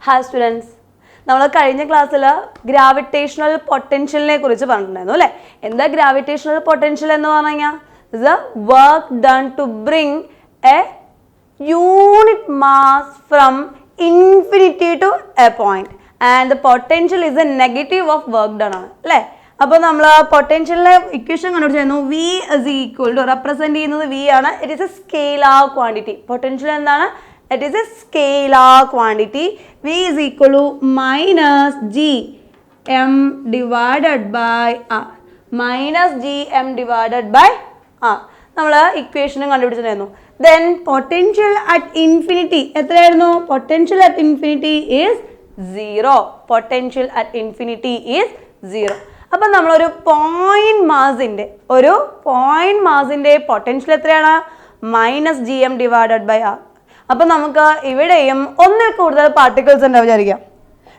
Hi students. നമ്മൾ കഴിഞ്ഞ ക്ലാസ്സിൽ ഗ്രാവിറ്റേഷണൽ പൊട്ടൻഷ്യലിനെ കുറിച്ച് പറഞ്ഞിട്ടുണ്ടായിരുന്നു അല്ലേ? എന്താ ഗ്രാവിറ്റേഷണൽ പൊട്ടൻഷ്യൽ എന്ന് പറഞ്ഞു കഴിഞ്ഞാൽ is the work done to bring a unit mass from infinity to a point and the potential is a negative of work done ആണ് അല്ലേ? അപ്പോൾ നമ്മൾ പൊട്ടൻഷ്യലിലെ ഇക്വേഷൻ കണ്ടുപിടിച്ചായിരുന്നു v is equal to represent ചെയ്യുന്നത് v ആണ്. It is a scalar quantity. Potential എന്താണ്? It is a scalar quantity. V is equal to minus g m divided by r. Minus g m divided by r. നമ്മൾ ഇക്വേഷനും കണ്ടുപിടിച്ചിട്ടുണ്ടായിരുന്നു. Then potential at infinity എത്രയായിരുന്നു? Potential at infinity is 0. Potential at infinity is 0. അപ്പം നമ്മളൊരു point മാസിന്റെ potential എത്രയാണ്? Minus G M divided by R. അപ്പം നമുക്ക് ഇവിടെയും ഒന്നിൽ കൂടുതൽ പാർട്ടിക്കിൾസ് ഉണ്ടാവും വിചാരിക്കാം.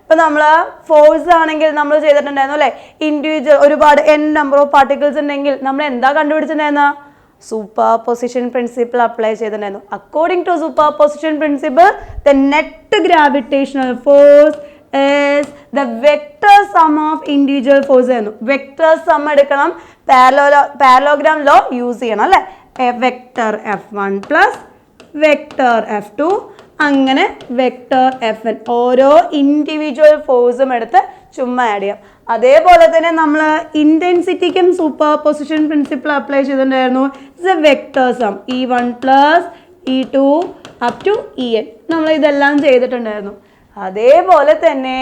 ഇപ്പം നമ്മൾ ഫോഴ്സ് ആണെങ്കിൽ നമ്മൾ ചെയ്തിട്ടുണ്ടായിരുന്നു അല്ലേ? ഇൻഡിവിജ്വൽ ഒരുപാട് n നമ്പർ ഓഫ് പാർട്ടിക്കിൾസ് ഉണ്ടെങ്കിൽ നമ്മൾ എന്താ കണ്ടുപിടിച്ചിട്ടുണ്ടായിരുന്നു? സൂപ്പർ പൊസിഷൻ പ്രിൻസിപ്പിൾ അപ്ലൈ ചെയ്തിട്ടുണ്ടായിരുന്നു. According to superposition principle the net gravitational force is the vector sum of individual force ആയിരുന്നു. വെക്ടർ സം എടുക്കണം. പാരലോഗ്രാം ലോ യൂസ് ചെയ്യണം അല്ലേ? Vector F1 plus vector F2 അങ്ങനെ വെക്ടർ Fn ഓരോ individual ഫോഴ്സും എടുത്ത് ചുമ്മാ ആഡ് ചെയ്യാം. അതേപോലെ തന്നെ നമ്മൾ ഇൻറ്റൻസിറ്റിക്കും സൂപ്പർ പൊസിഷൻ പ്രിൻസിപ്പിൾ അപ്ലൈ ചെയ്തിട്ടുണ്ടായിരുന്നു. It's a vector sum E1 plus E2 up to En. നമ്മൾ ഇതെല്ലാം ചെയ്തിട്ടുണ്ടായിരുന്നു. അതേപോലെ തന്നെ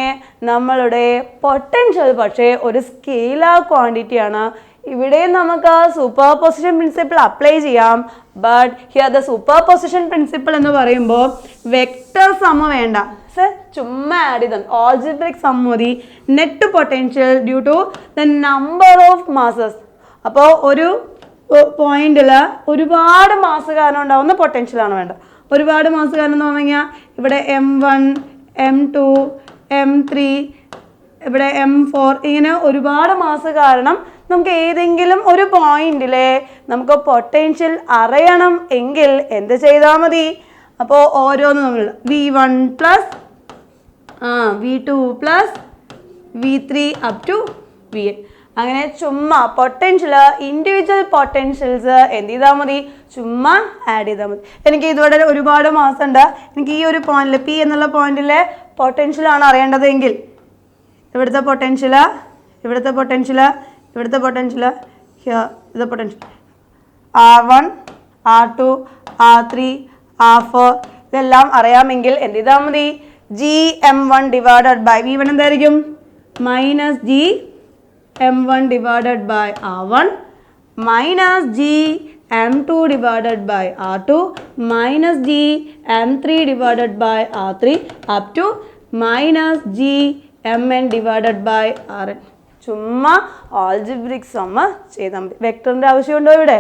നമ്മളുടെ പൊട്ടൻഷ്യൽ പക്ഷേ ഒരു സ്കെയിലാർ ക്വാണ്ടിറ്റി ആണ്. ഇവിടെ നമുക്ക് സൂപ്പർ പൊസിഷൻ പ്രിൻസിപ്പിൾ അപ്ലൈ ചെയ്യാം. But here the superposition principle എന്ന് പറയുമ്പോൾ വെക്ടർ സമ വേണ്ട, ചുമ്മാ ആഡ് ചെയ്താൽ ഓൾജിബ്രിക് സം മതി. Net potential due to the number of masses. അപ്പോൾ ഒരു പോയിന്റിൽ ഒരുപാട് മാസ് കാരണം ഉണ്ടാവുന്ന പൊട്ടൻഷ്യലാണ് വേണ്ട. ഒരുപാട് മാസ് കാരണം എന്ന് പറഞ്ഞു കഴിഞ്ഞാൽ ഇവിടെ M1 M2 M3 ഇവിടെ M4 ഇങ്ങനെ ഒരുപാട് മാസ് കാരണം നമുക്ക് ഏതെങ്കിലും ഒരു പോയിന്റിലെ നമുക്ക് പൊട്ടൻഷ്യൽ അറിയണം എങ്കിൽ എന്ത് ചെയ്താൽ മതി? അപ്പോൾ ഓരോന്നും നമ്മൾ V1 plus V2 plus V3 up to Vn അങ്ങനെ ചുമ്മാ പൊട്ടൻഷ്യൽ ഇൻഡിവിജ്വൽ പൊട്ടൻഷ്യൽസ് എന്ത് ചെയ്താൽ മതി? ചുമ്മാ ആഡ് ചെയ്താൽ മതി. എനിക്ക് ഇതുവരെ ഒരുപാട് മാസം ഉണ്ട്, എനിക്ക് ഈ ഒരു പോയിന്റിൽ P എന്നുള്ള പോയിന്റിലെ പൊട്ടൻഷ്യലാണ് അറിയേണ്ടതെങ്കിൽ ഇവിടുത്തെ പൊട്ടൻഷ്യൽ ഇവിടുത്തെ പൊട്ടൻഷ്യൽ ഇവിടുത്തെ പൊട്ടൻഷ്യൽ ഇത് potential R1 R2 R3 R4 ഇതെല്ലാം അറിയാമെങ്കിൽ എന്ത് ചെയ്താൽ മതി? GM1 ഡിവൈഡഡ് ബൈ V1 എന്തായിരിക്കും? Minus GM1 divided by R1 minus GM2 divided by R2 minus GM3 divided by R3 up to minus GMn divided by Rn. ചുമ്മാ algebraic sum ചെയ്താൽ മതി. വെക്ടറിൻ്റെ ആവശ്യമുണ്ടോ ഇവിടെ?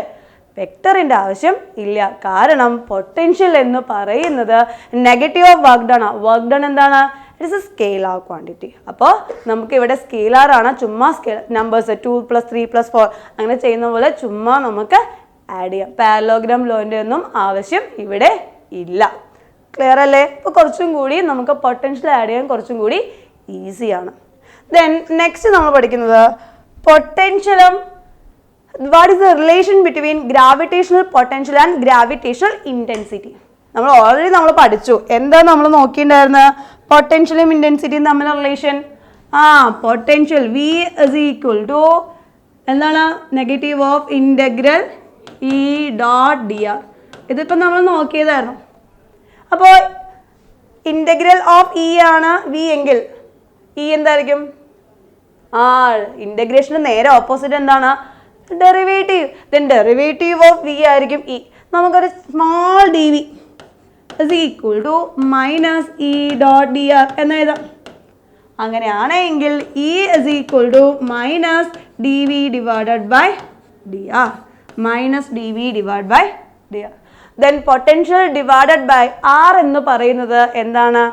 വെക്ടറിൻ്റെ ആവശ്യം ഇല്ല. കാരണം പൊട്ടൻഷ്യൽ എന്ന് പറയുന്നത് നെഗറ്റീവ് ഓഫ് വർക്ക് ഡൺ ആണ്. വർക്ക് ഡൺ എന്താണ്? It's A scalar quantity. അപ്പോൾ നമുക്ക് ഇവിടെ സ്കെയിലാർ ആണ്. ചുമ്മാ നമ്പേഴ്സ് 2 + 3 + 4 അങ്ങനെ ചെയ്യുന്ന പോലെ ചുമ്മാ നമുക്ക് ആഡ് ചെയ്യാം. പാരലോഗ്രാം ലോൻ്റെ ഒന്നും ആവശ്യം ഇവിടെ ഇല്ല. ക്ലിയർ അല്ലേ? ഇപ്പോൾ കുറച്ചും കൂടി നമുക്ക് പൊട്ടൻഷ്യൽ ആഡ് ചെയ്യാൻ കുറച്ചും കൂടി ഈസിയാണ്. ദെൻ നെക്സ്റ്റ് നമ്മൾ പഠിക്കുന്നത് പൊട്ടൻഷ്യലും what is the relation between gravitational potential and gravitational intensity. നമ്മൾ ഓൾറെഡി പഠിച്ചു. എന്താ നമ്മൾ നോക്കിയിട്ടുണ്ടായിരുന്നത്? പൊട്ടൻഷ്യലും ഇൻറ്റൻസിറ്റിയും തമ്മിലുള്ള relation. Potential V is equal to എന്താണ്? Negative of integral E dot dr. ഇതിപ്പോൾ നമ്മൾ നോക്കിയതായിരുന്നു. അപ്പോൾ ഇൻ്റഗ്രൽ ഓഫ് E ആണ് V എങ്കിൽ E എന്തായിരിക്കും? ഇൻ്റഗ്രേഷന് നേരെ ഓപ്പോസിറ്റ് എന്താണ്? Derivative. Then derivative of V ആയിരിക്കും E. നമുക്കൊരു small dV is equal to minus E dot dr എന്ന് എഴുതാം. അങ്ങനെയാണെങ്കിൽ E is equal to minus dV divided by dr. Minus dV divide by dr. Then potential divided by R എന്ന് പറയുന്നത് എന്താണ്?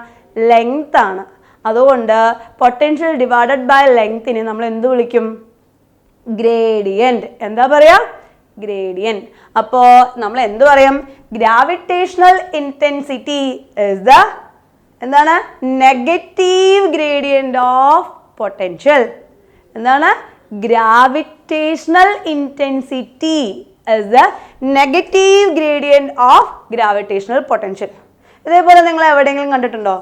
Length ആണ്. അതുകൊണ്ട് പൊട്ടൻഷ്യൽ ഡിവൈഡഡ് ബൈ ലെങ്തിനെ നമ്മൾ എന്ത് വിളിക്കും? ഗ്രേഡിയൻറ്റ്. എന്താ പറയുക? ഗ്രേഡിയൻറ്റ്. അപ്പോൾ നമ്മൾ എന്ത് പറയും? ഗ്രാവിറ്റേഷണൽ ഇൻറ്റൻസിറ്റി ഇസ് ദ എന്താണ്? Negative gradient of potential. എന്താണ്? Gravitational intensity is the negative gradient of gravitational potential. ഇതേപോലെ നിങ്ങൾ എവിടെയെങ്കിലും കണ്ടിട്ടുണ്ടോ?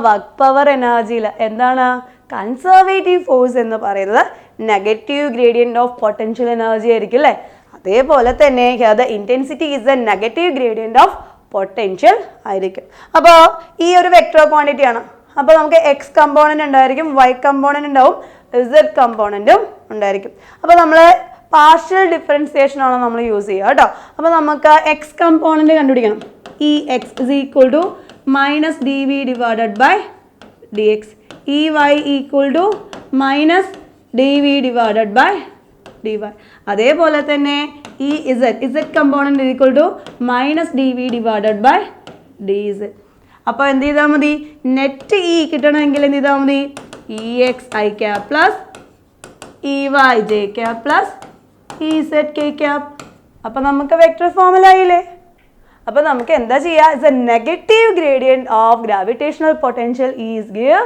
വർക്ക് പവർ എനർജിയിൽ എന്താണ് കൺസർവേറ്റീവ് ഫോഴ്സ് എന്ന് പറയുന്നത് negative gradient of potential energy ആയിരിക്കും അല്ലേ? അതേപോലെ തന്നെ the intensity is the negative gradient of potential ആയിരിക്കും. അപ്പോൾ ഈ ഒരു വെക്ടർ ക്വാണ്ടിറ്റി ആണ്. അപ്പോൾ നമുക്ക് എക്സ് കമ്പോണന്റ് ഉണ്ടായിരിക്കും, വൈ കമ്പോണന്റ് ഉണ്ടാവും, ഇസഡ് കമ്പോണന്റും ഉണ്ടായിരിക്കും. അപ്പോൾ നമ്മൾ പാർഷ്യൽ ഡിഫറൻസിയേഷൻ ആണ് നമ്മൾ യൂസ് ചെയ്യുക കേട്ടോ. അപ്പോൾ നമുക്ക് എക്സ് കമ്പോണന്റ് കണ്ടുപിടിക്കണം. E X is equal to minus D V divided by D X, E Y equal to minus D V divided by D Y. അതേപോലെ തന്നെ E Z component equal to minus D V divided by D Z. അപ്പോൾ എന്ത് ചെയ്താൽ മതി? Net E കിട്ടണമെങ്കിൽ എന്ത് ചെയ്താൽ മതി? E X I cap plus E Y J cap plus E Z K cap. അപ്പം നമുക്ക് വെക്ടർ ഫോർമുല ആയില്ലേ? അപ്പം നമുക്ക് എന്താ ചെയ്യുക? It's a negative gradient of gravitational potential is give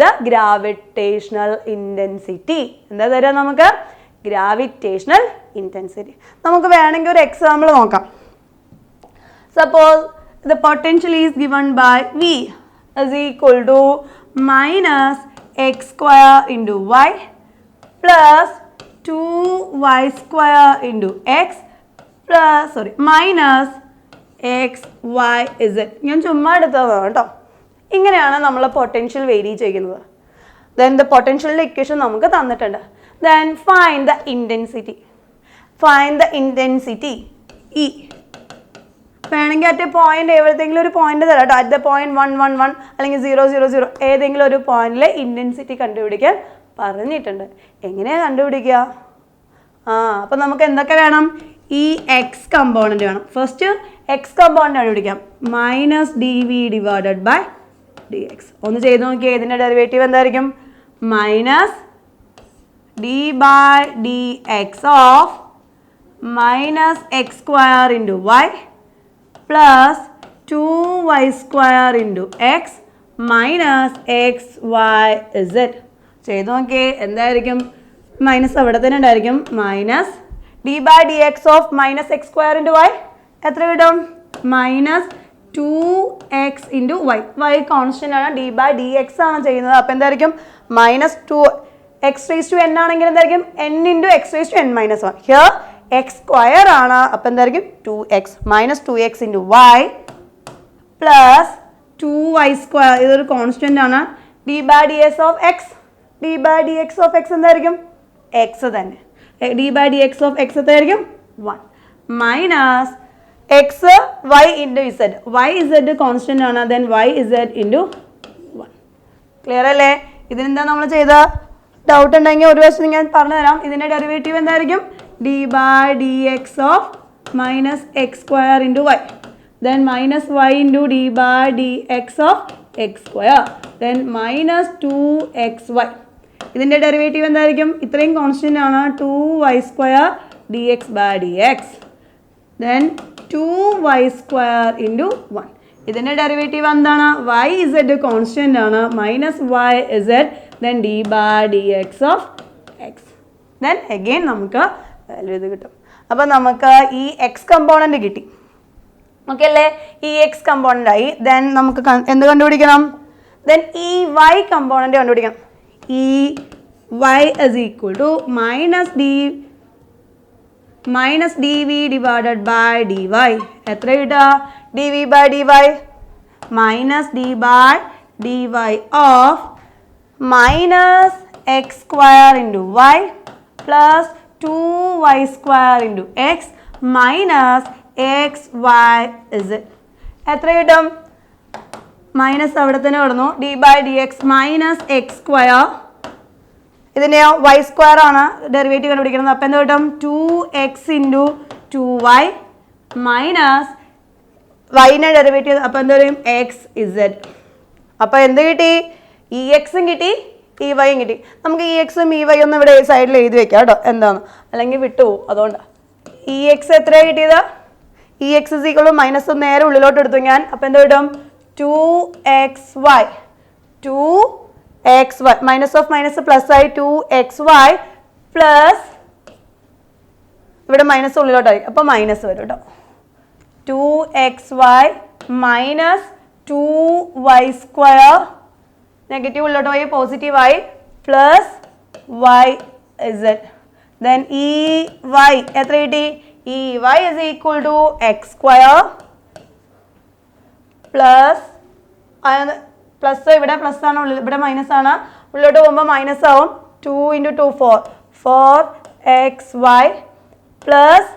the gravitational intensity. എന്താ തരാം നമുക്ക്? Gravitational intensity. നമുക്ക് വേണമെങ്കിൽ ഒരു എക്സാമ്പിൾ നോക്കാം. Suppose the potential is given by V is equal to minus x square into y plus 2y square into x plus minus x y z. ഞാൻ ചുമ്മാ എടുത്തതാണ് കേട്ടോ. ഇങ്ങനെയാണ് നമ്മൾ പൊട്ടൻഷ്യൽ വേരി ചെയ്യുന്നത്. Then the potential equation നമുക്ക് തന്നിട്ടുണ്ട്. Then find the intensity. Find the intensity E. വേണമെങ്കിൽ അറ്റ് പോയിന്റ് ഏതെങ്കിലും ഒരു പോയിന്റ് തരാം കേട്ടോ. അറ്റ് ദ പോയിന്റ് 1 1 1 അല്ലെങ്കിൽ 0 0 0 ഏതെങ്കിലും ഒരു പോയിന്റിലെ ഇന്റൻസിറ്റി കണ്ടുപിടിക്കാൻ പറഞ്ഞിട്ടുണ്ട്. എങ്ങനെയാണ് കണ്ടുപിടിക്കുക? അപ്പം നമുക്ക് എന്തൊക്കെ വേണം? ഈ എക്സ് കമ്പോണന്റ് വേണം. ഫസ്റ്റ് എക്സ് കമ്പോണന്റ് കണ്ടുപിടിക്കാം. Minus D V divided by D X. ഒന്ന് ചെയ്ത് നോക്കിയാൽ ഇതിൻ്റെ ഡെറിവേറ്റീവ് എന്തായിരിക്കും? Minus D by D X of minus X square into Y plus 2y square into x minus xy z. ചെയ്ത് നോക്കിയേ എന്തായിരിക്കും? മൈനസ് അവിടെ തന്നെ ഉണ്ടായിരിക്കും. Minus D by D X of minus X square into Y എത്ര കിട്ടും? Minus 2x into Y. Y constant ആണ്, D by D X ആണ് ചെയ്യുന്നത്. അപ്പോൾ എന്തായിരിക്കും? Minus 2x raise to n ആണെങ്കിൽ എന്തായിരിക്കും? n into X raise to n minus 1. Here X square ആണ്. അപ്പം എന്തായിരിക്കും? 2x minus 2x into Y plus 2y square. ഇതൊരു കോൺസ്റ്റൻ്റ് ആണ്. D by D X of X, D by D X of X എന്തായിരിക്കും? X തന്നെ. D by D X of X എന്തായിരിക്കും? 1 minus X Y into Z. Y Z constant ആണ്. Then Y Z into 1. Clear അല്ലേ? ഇതിനെന്താ നമ്മൾ ചെയ്ത? Doubt ഉണ്ടെങ്കിൽ ഒരു വശം ഞാൻ പറഞ്ഞു തരാം. ഇതിൻ്റെ ഡെറിവേറ്റീവ് എന്തായിരിക്കും? D by D X of minus X square into Y, then minus Y into D by D X of X square, then minus 2xy. ഇതിൻ്റെ ഡെറിവേറ്റീവ് എന്തായിരിക്കും? ഇത്രയും കോൺസ്റ്റൻ്റ് ആണ്. 2y square D X by D X, then 2y square into 1. ഇതിൻ്റെ derivative എന്താണ്? Y Z constant ആണ്. Minus Y Z then D by D X of X. Then again നമുക്ക് value ഇത് കിട്ടും. അപ്പം നമുക്ക് ഈ എക്സ് കമ്പോണൻറ്റ് കിട്ടി. ഓക്കെ അല്ലേ? ഈ എക്സ് കമ്പോണൻ്റ് ആയി. ദെൻ നമുക്ക് എന്ത് കണ്ടുപിടിക്കണം? ദെൻ ഈ വൈ കമ്പോണൻറ്റ് കണ്ടുപിടിക്കണം. ഈ Y is equal to minus D V divided by D Y. എത്ര കിട്ടുക? D V by D Y minus D by D Y of minus X square into Y plus 2y square into X minus X Y is. എത്ര കിട്ടും? Minus അവിടെ തന്നെ കിടന്നു. D by D X minus X square, ഇതിൻ്റെ Y square ആണ് derivative കണ്ടുപിടിക്കുന്നത്. അപ്പോൾ എന്ത് കിട്ടും? 2x into 2y minus വൈൻ്റെ derivative. അപ്പോൾ എന്ത് വരും? X Z. അപ്പോൾ എന്ത് കിട്ടി? ഈ എക്സും കിട്ടി, ഈ വൈയും കിട്ടി. നമുക്ക് ഈ എക്സും ഈ വൈ ഒന്നും ഇവിടെ സൈഡിൽ എഴുതി വെക്കാം കേട്ടോ, എന്താണ്, അല്ലെങ്കിൽ വിട്ടുപോകും. അതുകൊണ്ടാണ് ഈ എക്സ് എത്രയാണ് കിട്ടിയത്? ഈ X is equal to minus നേരെ ഉള്ളിലോട്ട് എടുത്തു ഞാൻ. അപ്പോൾ എന്ത് കിട്ടും? 2xy 2xy minus of minus plus ആയി 2xy പ്ലസ് ഇവിടെ മൈനസ് ഉള്ളിലോട്ടായി അപ്പോൾ മൈനസ് വരും കേട്ടോ 2xy മൈനസ് 2y² നെഗറ്റീവ് ഉള്ളിലോട്ട് പോയി പോസിറ്റീവ് ആയി പ്ലസ് yz then y എത്ര കിട്ടി y is equal to x² plus plus ഇവിടെ പ്ലസ് ആണ് ഉള്ളിൽ ഇവിടെ മൈനസ് ആണ് ഉള്ളിലോട്ട് പോകുമ്പോൾ മൈനസ് ആവും 2 × 2 4xy plus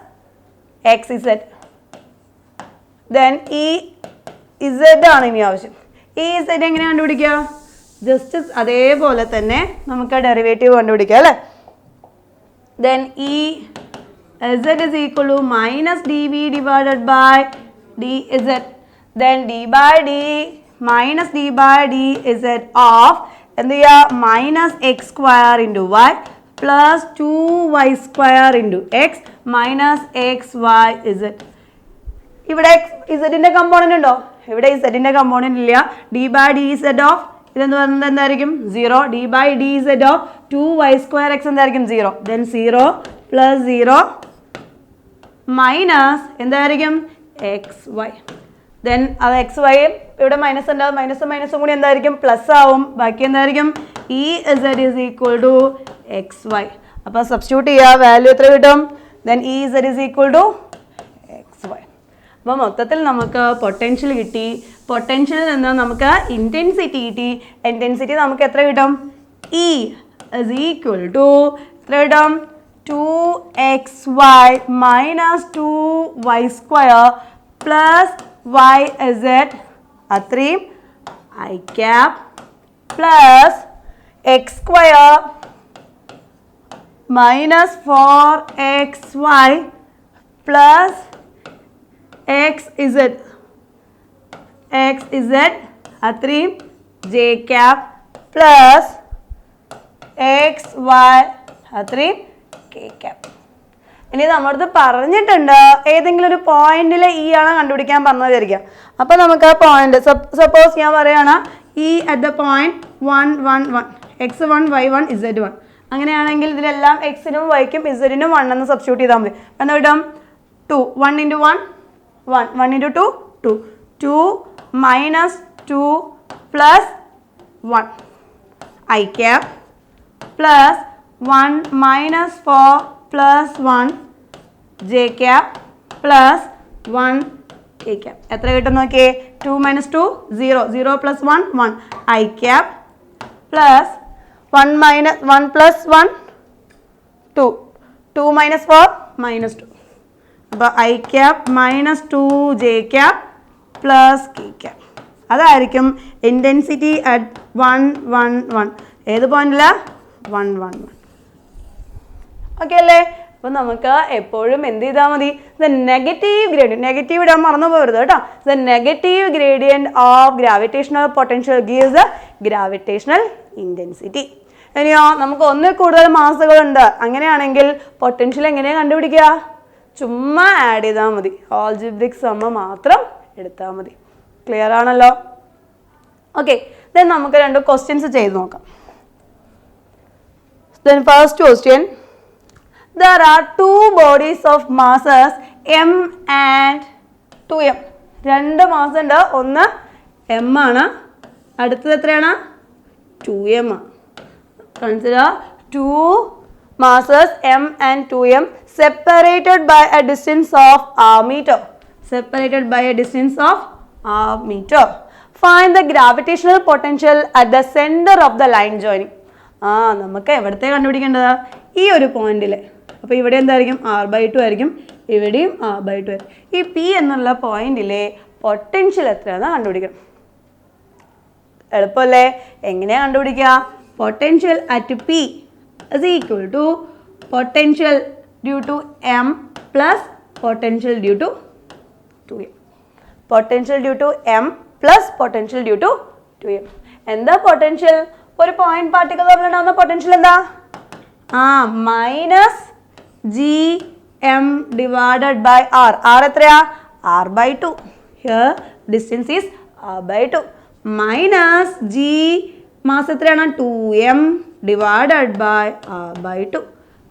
xz then z ആണ് ഇനി ആവശ്യം z എങ്ങനെ കണ്ടുപിടിക്കുക ജസ്റ്റ് അതേപോലെ തന്നെ നമുക്ക് ഡെറിവേറ്റീവ് കണ്ടുപിടിക്കാം അല്ലേ then z is equal to minus dv divided by dz then d by d minus d by dz of എന്ത് ചെയ്യുക minus x² into y plus 2y² into x minus xyz ഇവിടെ ഇസഡിന്റെ component ഉണ്ടോ ഇവിടെ ഇസഡിന്റെ component ഇല്ല d by dz of ഇതെന്ന് പറയുന്നത് എന്തായിരിക്കും 0 d by dz of 2y² x എന്തായിരിക്കും 0 then 0 പ്ലസ് 0 മൈനസ് എന്തായിരിക്കും xy then അത് xy ഇവിടെ മൈനസ് ഉണ്ടാവും മൈനസും മൈനസും കൂടി എന്തായിരിക്കും പ്ലസ് ആവും ബാക്കി എന്തായിരിക്കും z is equal to xy അപ്പോൾ സബ്സ്റ്റിറ്റ്യൂട്ട് ചെയ്യുക വാല്യൂ എത്ര കിട്ടും then z is equal to xy അപ്പോൾ മൊത്തത്തിൽ നമുക്ക് പൊട്ടൻഷ്യൽ കിട്ടി പൊട്ടൻഷ്യലിൽ നിന്ന് നമുക്ക് ഇൻറ്റൻസിറ്റി കിട്ടി ഇൻറ്റൻസിറ്റി നമുക്ക് എത്ര കിട്ടും is equal to എത്ര കിട്ടും 2xy minus 2y² plus yz അത്രയും I cap plus x² minus 4xy plus xz അത്രയും j cap plus xy അത്രയും k cap ഇനി നമ്മളത് പറഞ്ഞിട്ടുണ്ട് ഏതെങ്കിലും ഒരു പോയിന്റിൽ ആണ് കണ്ടുപിടിക്കാൻ പറഞ്ഞതായിരിക്കാം അപ്പോൾ നമുക്ക് ആ പോയിന്റ് സപ്പോസ് ഞാൻ പറയുകയാണ് at the point 1 1 1 x1 y1 z1 അങ്ങനെയാണെങ്കിൽ ഇതിലെല്ലാം x-നും y-ക്കും z-നും 1 എന്ന് സബ്സ്റ്റിറ്റ്യൂട്ട് ചെയ്താൽ മതി എന്താ കിട്ടും 2 1 × 1 1 1 × 2 2 2 minus 2 plus 1 I cap plus 1 minus 4 plus 1 j cap plus 1 k cap എത്ര കിട്ടും നോക്കിയേ 2 minus 2 0 0 plus 1 1 I cap plus 1 minus 1 plus 1 2 2 minus 4 minus 2 അപ്പോൾ I cap minus 2 j cap plus k cap അതായിരിക്കും ഇൻറ്റൻസിറ്റി അറ്റ് 1 1 1 ഏത് പോയിന്റിലാണ് 1 1 1 okay അല്ലേ അപ്പോൾ നമുക്ക് എപ്പോഴും എന്ത് ചെയ്താൽ മതി ദ നെഗറ്റീവ് ഗ്രേഡിയൻറ്റ് നെഗറ്റീവ് ഇടാൻ മറന്നു പോകരുത് കേട്ടോ the negative gradient of gravitational potential gives the gravitational intensity ഇനിയോ നമുക്ക് ഒന്നിൽ കൂടുതൽ മാസുകളുണ്ട് അങ്ങനെയാണെങ്കിൽ പൊട്ടൻഷ്യൽ എങ്ങനെയാണ് കണ്ടുപിടിക്കുക ചുമ്മാ ആഡ് ചെയ്താൽ മതി ആൾജിബ്രിക് സമ്മ മാത്രം എടുത്താൽ മതി ക്ലിയർ ആണല്ലോ ഓക്കെ ദെൻ നമുക്ക് രണ്ട് ക്വസ്റ്റ്യൻസ് ചെയ്ത് നോക്കാം then first question there are two bodies of masses m and 2m രണ്ട് മാസ് ഉണ്ട് ഒന്ന് m ആണ് അടുത്തത് എത്രയാണ് 2m ആണ് consider two masses m and 2m separated by a distance of r meter separated by a distance of r meter find the gravitational potential at the center of the line joining നമുക്ക് എവിടത്തെ കണ്ടുപിടിക്കേണ്ടത് ഈ ഒരു പോയിന്റിൽ അപ്പോൾ ഇവിടെ എന്തായിരിക്കും r/2 ആയിരിക്കും ഇവിടെയും r/2 ആയിരിക്കും ഈ p എന്നുള്ള പോയിന്റിലെ പൊട്ടൻഷ്യൽ എത്രയാണെന്ന് കണ്ടുപിടിക്കണം എളുപ്പമല്ലേ എങ്ങനെയാണ് കണ്ടുപിടിക്കുക potential at p is equal to potential due to m plus potential due to 2m potential due to m plus potential due to 2m എന്താ പൊട്ടൻഷ്യൽ ഒരു പോയിന്റ് പാർട്ടിക്കിൾ തമ്മിലുണ്ടാവുന്ന പൊട്ടൻഷ്യൽ എന്താ minus gm divided by r എത്രയാ r/2 here distance is r/2 minus G mass എത്രയാണ് 2m divided by r/2.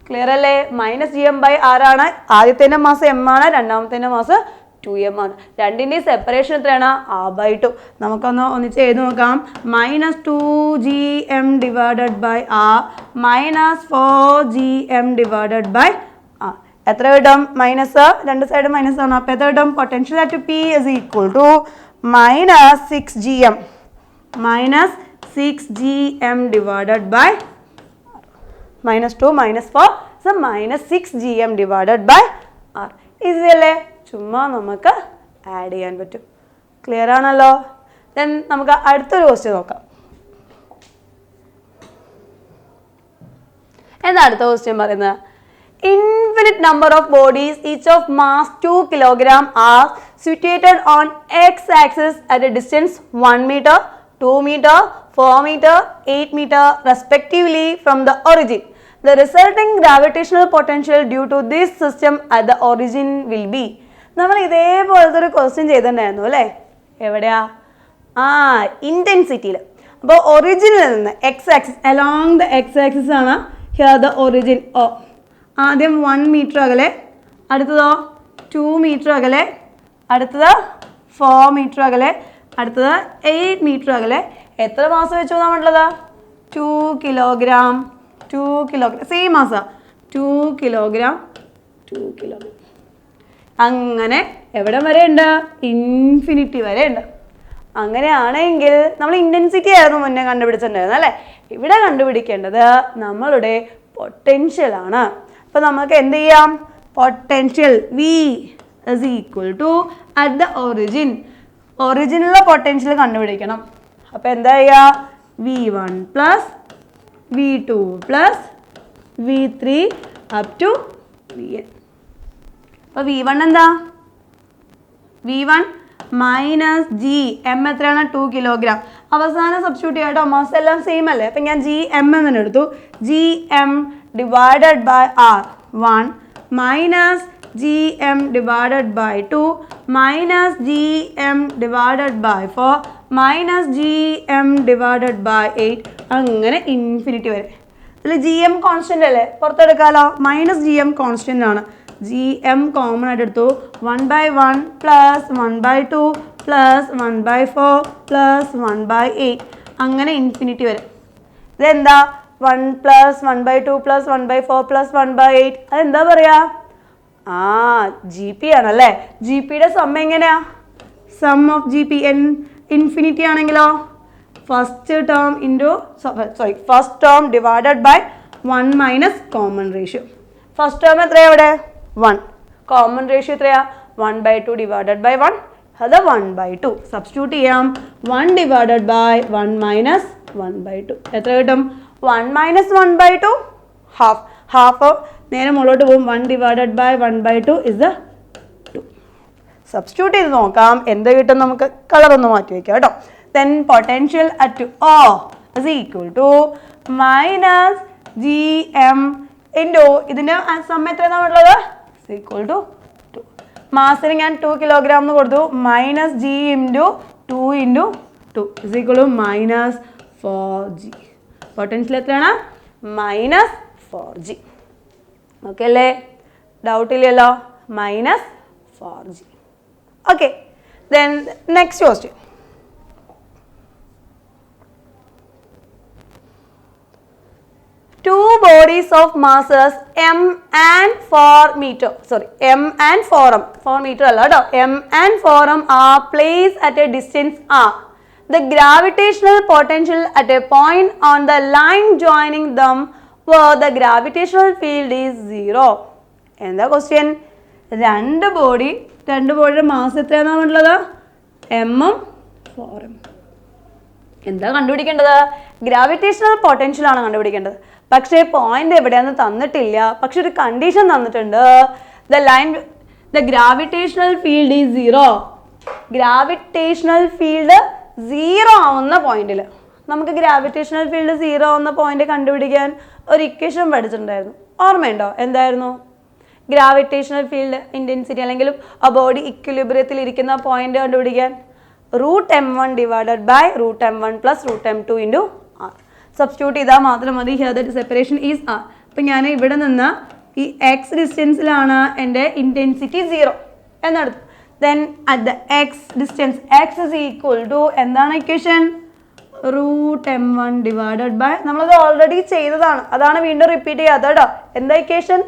Clear അല്ലേ? -gm/r ആണ്. ആദ്യത്തെ mass m ആണ്, രണ്ടാമത്തെ മാസ് 2m ആണ്. രണ്ടിൻ്റെയും സെപ്പറേഷൻ എത്രയാണ്? r/2. നമുക്കൊന്ന് ഒന്നിച്ച് എഴുതി നോക്കാം. -2gm divided by r -4gm divided by r. എത്ര കിട്ടും? മൈനസ്, രണ്ട് സൈഡ് മൈനസ് ആണ്. അപ്പോൾ എത്ര കിട്ടും? Potential at P is equal to -6gm divided by -2 -4 so -6gm divided by r. Easy അല്ലേ? ചുമ്മാ നമുക്ക് ആഡ് ചെയ്യാൻ പറ്റും. ക്ലിയർ ആണല്ലോ? ദെൻ നമുക്ക് അടുത്തൊരു ക്വസ്റ്റ്യൻ നോക്കാം. എന്താ അടുത്ത ക്വസ്റ്റ്യൻ പറയുന്നത്? Infinite number of bodies, each of mass 2 kg, are situated on x-axis at a distance 1 meter, 2 meter, 4 meter, 8 meter respectively from the origin. The resulting gravitational potential due to this system at the origin will be. നമ്മൾ ഇതേപോലത്തെ ഒരു question ചെയ്തിട്ടുണ്ടായിരുന്നു അല്ലേ? എവിടെയാ? ഇൻറ്റൻസിറ്റിയിൽ. അപ്പോൾ ഒറിജിനിൽ നിന്ന് X axis, along the X axis ആണ് ഹിയർ ദ ഒറിജിൻ. ആദ്യം 1 മീറ്റർ അകലെ, അടുത്തതോ 2 മീറ്റർ അകലെ, അടുത്തത് 4 മീറ്റർ അകലെ, അടുത്തത് 8 മീറ്റർ അകലെ. എത്ര മാസം വെച്ചു നമ്മളുള്ളത്? 2 കിലോഗ്രാം, 2 കിലോഗ്രാം, സെയിം മാസം 2 കിലോഗ്രാം, 2 കിലോഗ്രാം. അങ്ങനെ എവിടെ വരെ ഉണ്ട്? ഇൻഫിനിറ്റി വരെ ഉണ്ട്. അങ്ങനെയാണെങ്കിൽ നമ്മൾ ഇൻറ്റൻസിറ്റി ആയിരുന്നു മുന്നേ കണ്ടുപിടിച്ചിട്ടുണ്ടായിരുന്നു അല്ലേ? ഇവിടെ കണ്ടുപിടിക്കേണ്ടത് നമ്മളുടെ പൊട്ടൻഷ്യൽ ആണ്. അപ്പോൾ നമുക്ക് എന്ത് ചെയ്യാം? Potential V is equal to at the origin. ഒറിജിനുള്ള പൊട്ടൻഷ്യൽ കണ്ടുപിടിക്കണം. അപ്പോൾ എന്താ ചെയ്യുക? V1 plus V2 plus V3 up to Vn. അപ്പോൾ V1 എന്താ? V1 മൈനസ് ജി എം എത്രയാണ്? 2 കിലോഗ്രാം. അവസാനം സബ്സ്റ്റിറ്റ്യൂട്ട് ചെയ്യാട്ടോ, മാസ് എല്ലാം സെയിം അല്ലേ? അപ്പം ഞാൻ ജി എം എന്ന് എടുത്തു. G M divided by R 1 minus G M divided by 2 minus G M divided by 4 minus G M divided by 8 അങ്ങനെ ഇൻഫിനിറ്റി വരെ. ഇതിൽ ജി എം കോൺസ്റ്റൻ്റ് അല്ലേ? പുറത്തെടുക്കാമല്ലോ. മൈനസ് ജി എം കോൺസ്റ്റൻ്റ് ആണ്. ജി എം കോമൺ ആയിട്ട് എടുത്തു. 1/1 plus 1/2 plus 1/4 plus 1/8 അങ്ങനെ infinity വരെ. ഇതെന്താ? 1 പ്ലസ് 1/2 പ്ലസ് 1/4 പ്ലസ് 1/8 അതെന്താ പറയുക? ജി പി ആണല്ലേ. ജി പിയുടെ സം എങ്ങനെയാ? Sum of G P infinity ആണെങ്കിലോ first term divided by 1 minus common ratio. First term എത്രയാണ് ഇവിടെ? 1. കോമൺ റേഷ്യോ എത്രയാ? 1/2 ഡിവൈഡഡ് ബൈ 1 അത് 1/2. സബ്സ്റ്റിറ്റ്യൂട്ട് ചെയ്യാം. 1 ഡിവൈഡഡ് ബൈ 1 മൈനസ് 1/2 എത്ര കിട്ടും? 1 മൈനസ് 1/2 ഹാഫ്. ഹാഫ് നേരെ മുകളിലോട്ട് പോകും. 1 ഡിവൈഡഡ് ബൈ 1/2 ഇസ് 2. സബ്സ്റ്റിറ്റ്യൂട്ട് ചെയ്ത് നോക്കാം എന്ത് കിട്ടും നമുക്ക്. കളർ ഒന്ന് മാറ്റി വയ്ക്കാം കേട്ടോ. Then potential at O is equal to minus G M into ഇതിൻ്റെ സം എത്രയാണ് ഉള്ളത്? Equal to 2. മാസിന് ഞാൻ 2 കിലോഗ്രാം എന്ന് കൊടുത്തു. Minus G into 2 into 2 is equal to minus 4g. Potential എത്രയാണ്? Minus 4g. ഓക്കെ അല്ലേ? ഡൗട്ട് ഇല്ലല്ലോ? Minus 4g. Okay. Then next question. Two bodies of masses m and 4 meter, m and 4 meter അല്ല കേട്ടോ, m and 4m are placed at a distance r. The gravitational potential at a point on the line joining them where the gravitational field is 0. എന്താ question? രണ്ട് ബോഡിയുടെ mass എത്രയാണെന്നുള്ളത്? എമ്മും 4m. എന്താ കണ്ടുപിടിക്കേണ്ടത്? Gravitational potential ആണ് കണ്ടുപിടിക്കേണ്ടത്. പക്ഷേ പോയിന്റ് എവിടെയാണെന്ന് തന്നിട്ടില്ല. പക്ഷെ ഒരു കണ്ടീഷൻ തന്നിട്ടുണ്ട്. The gravitational field is 0. Gravitational field 0 ആവുന്ന പോയിന്റിൽ നമുക്ക് ഗ്രാവിറ്റേഷണൽ ഫീൽഡ് 0 ആവുന്ന പോയിന്റ് കണ്ടുപിടിക്കാൻ ഒരു ഇക്വേഷൻ പഠിച്ചിട്ടുണ്ടായിരുന്നു. ഓർമ്മയുണ്ടോ? എന്തായിരുന്നു? ഗ്രാവിറ്റേഷണൽ ഫീൽഡ് ഇൻറ്റൻസിറ്റി അല്ലെങ്കിൽ ആ ബോഡി ഇക്വിലിബ്രിയത്തിൽ ഇരിക്കുന്ന പോയിന്റ് കണ്ടുപിടിക്കാൻ root m1 divided by root m1 plus root m2 into R. Substitute ചെയ്താൽ മാത്രം മതി. Here the separation is R. അപ്പം ഞാൻ ഇവിടെ നിന്ന് ഈ എക്സ് ഡിസ്റ്റൻസിലാണ് എൻ്റെ ഇൻറ്റൻസിറ്റി 0 എന്നെടുത്തു. Then at the X distance X is equal to എന്താണ് equation? Root m1 divided by, നമ്മളത് ഓൾറെഡി ചെയ്തതാണ്, അതാണ് വീണ്ടും റിപ്പീറ്റ് ചെയ്യാത്തത് കേട്ടോ. എന്താ equation?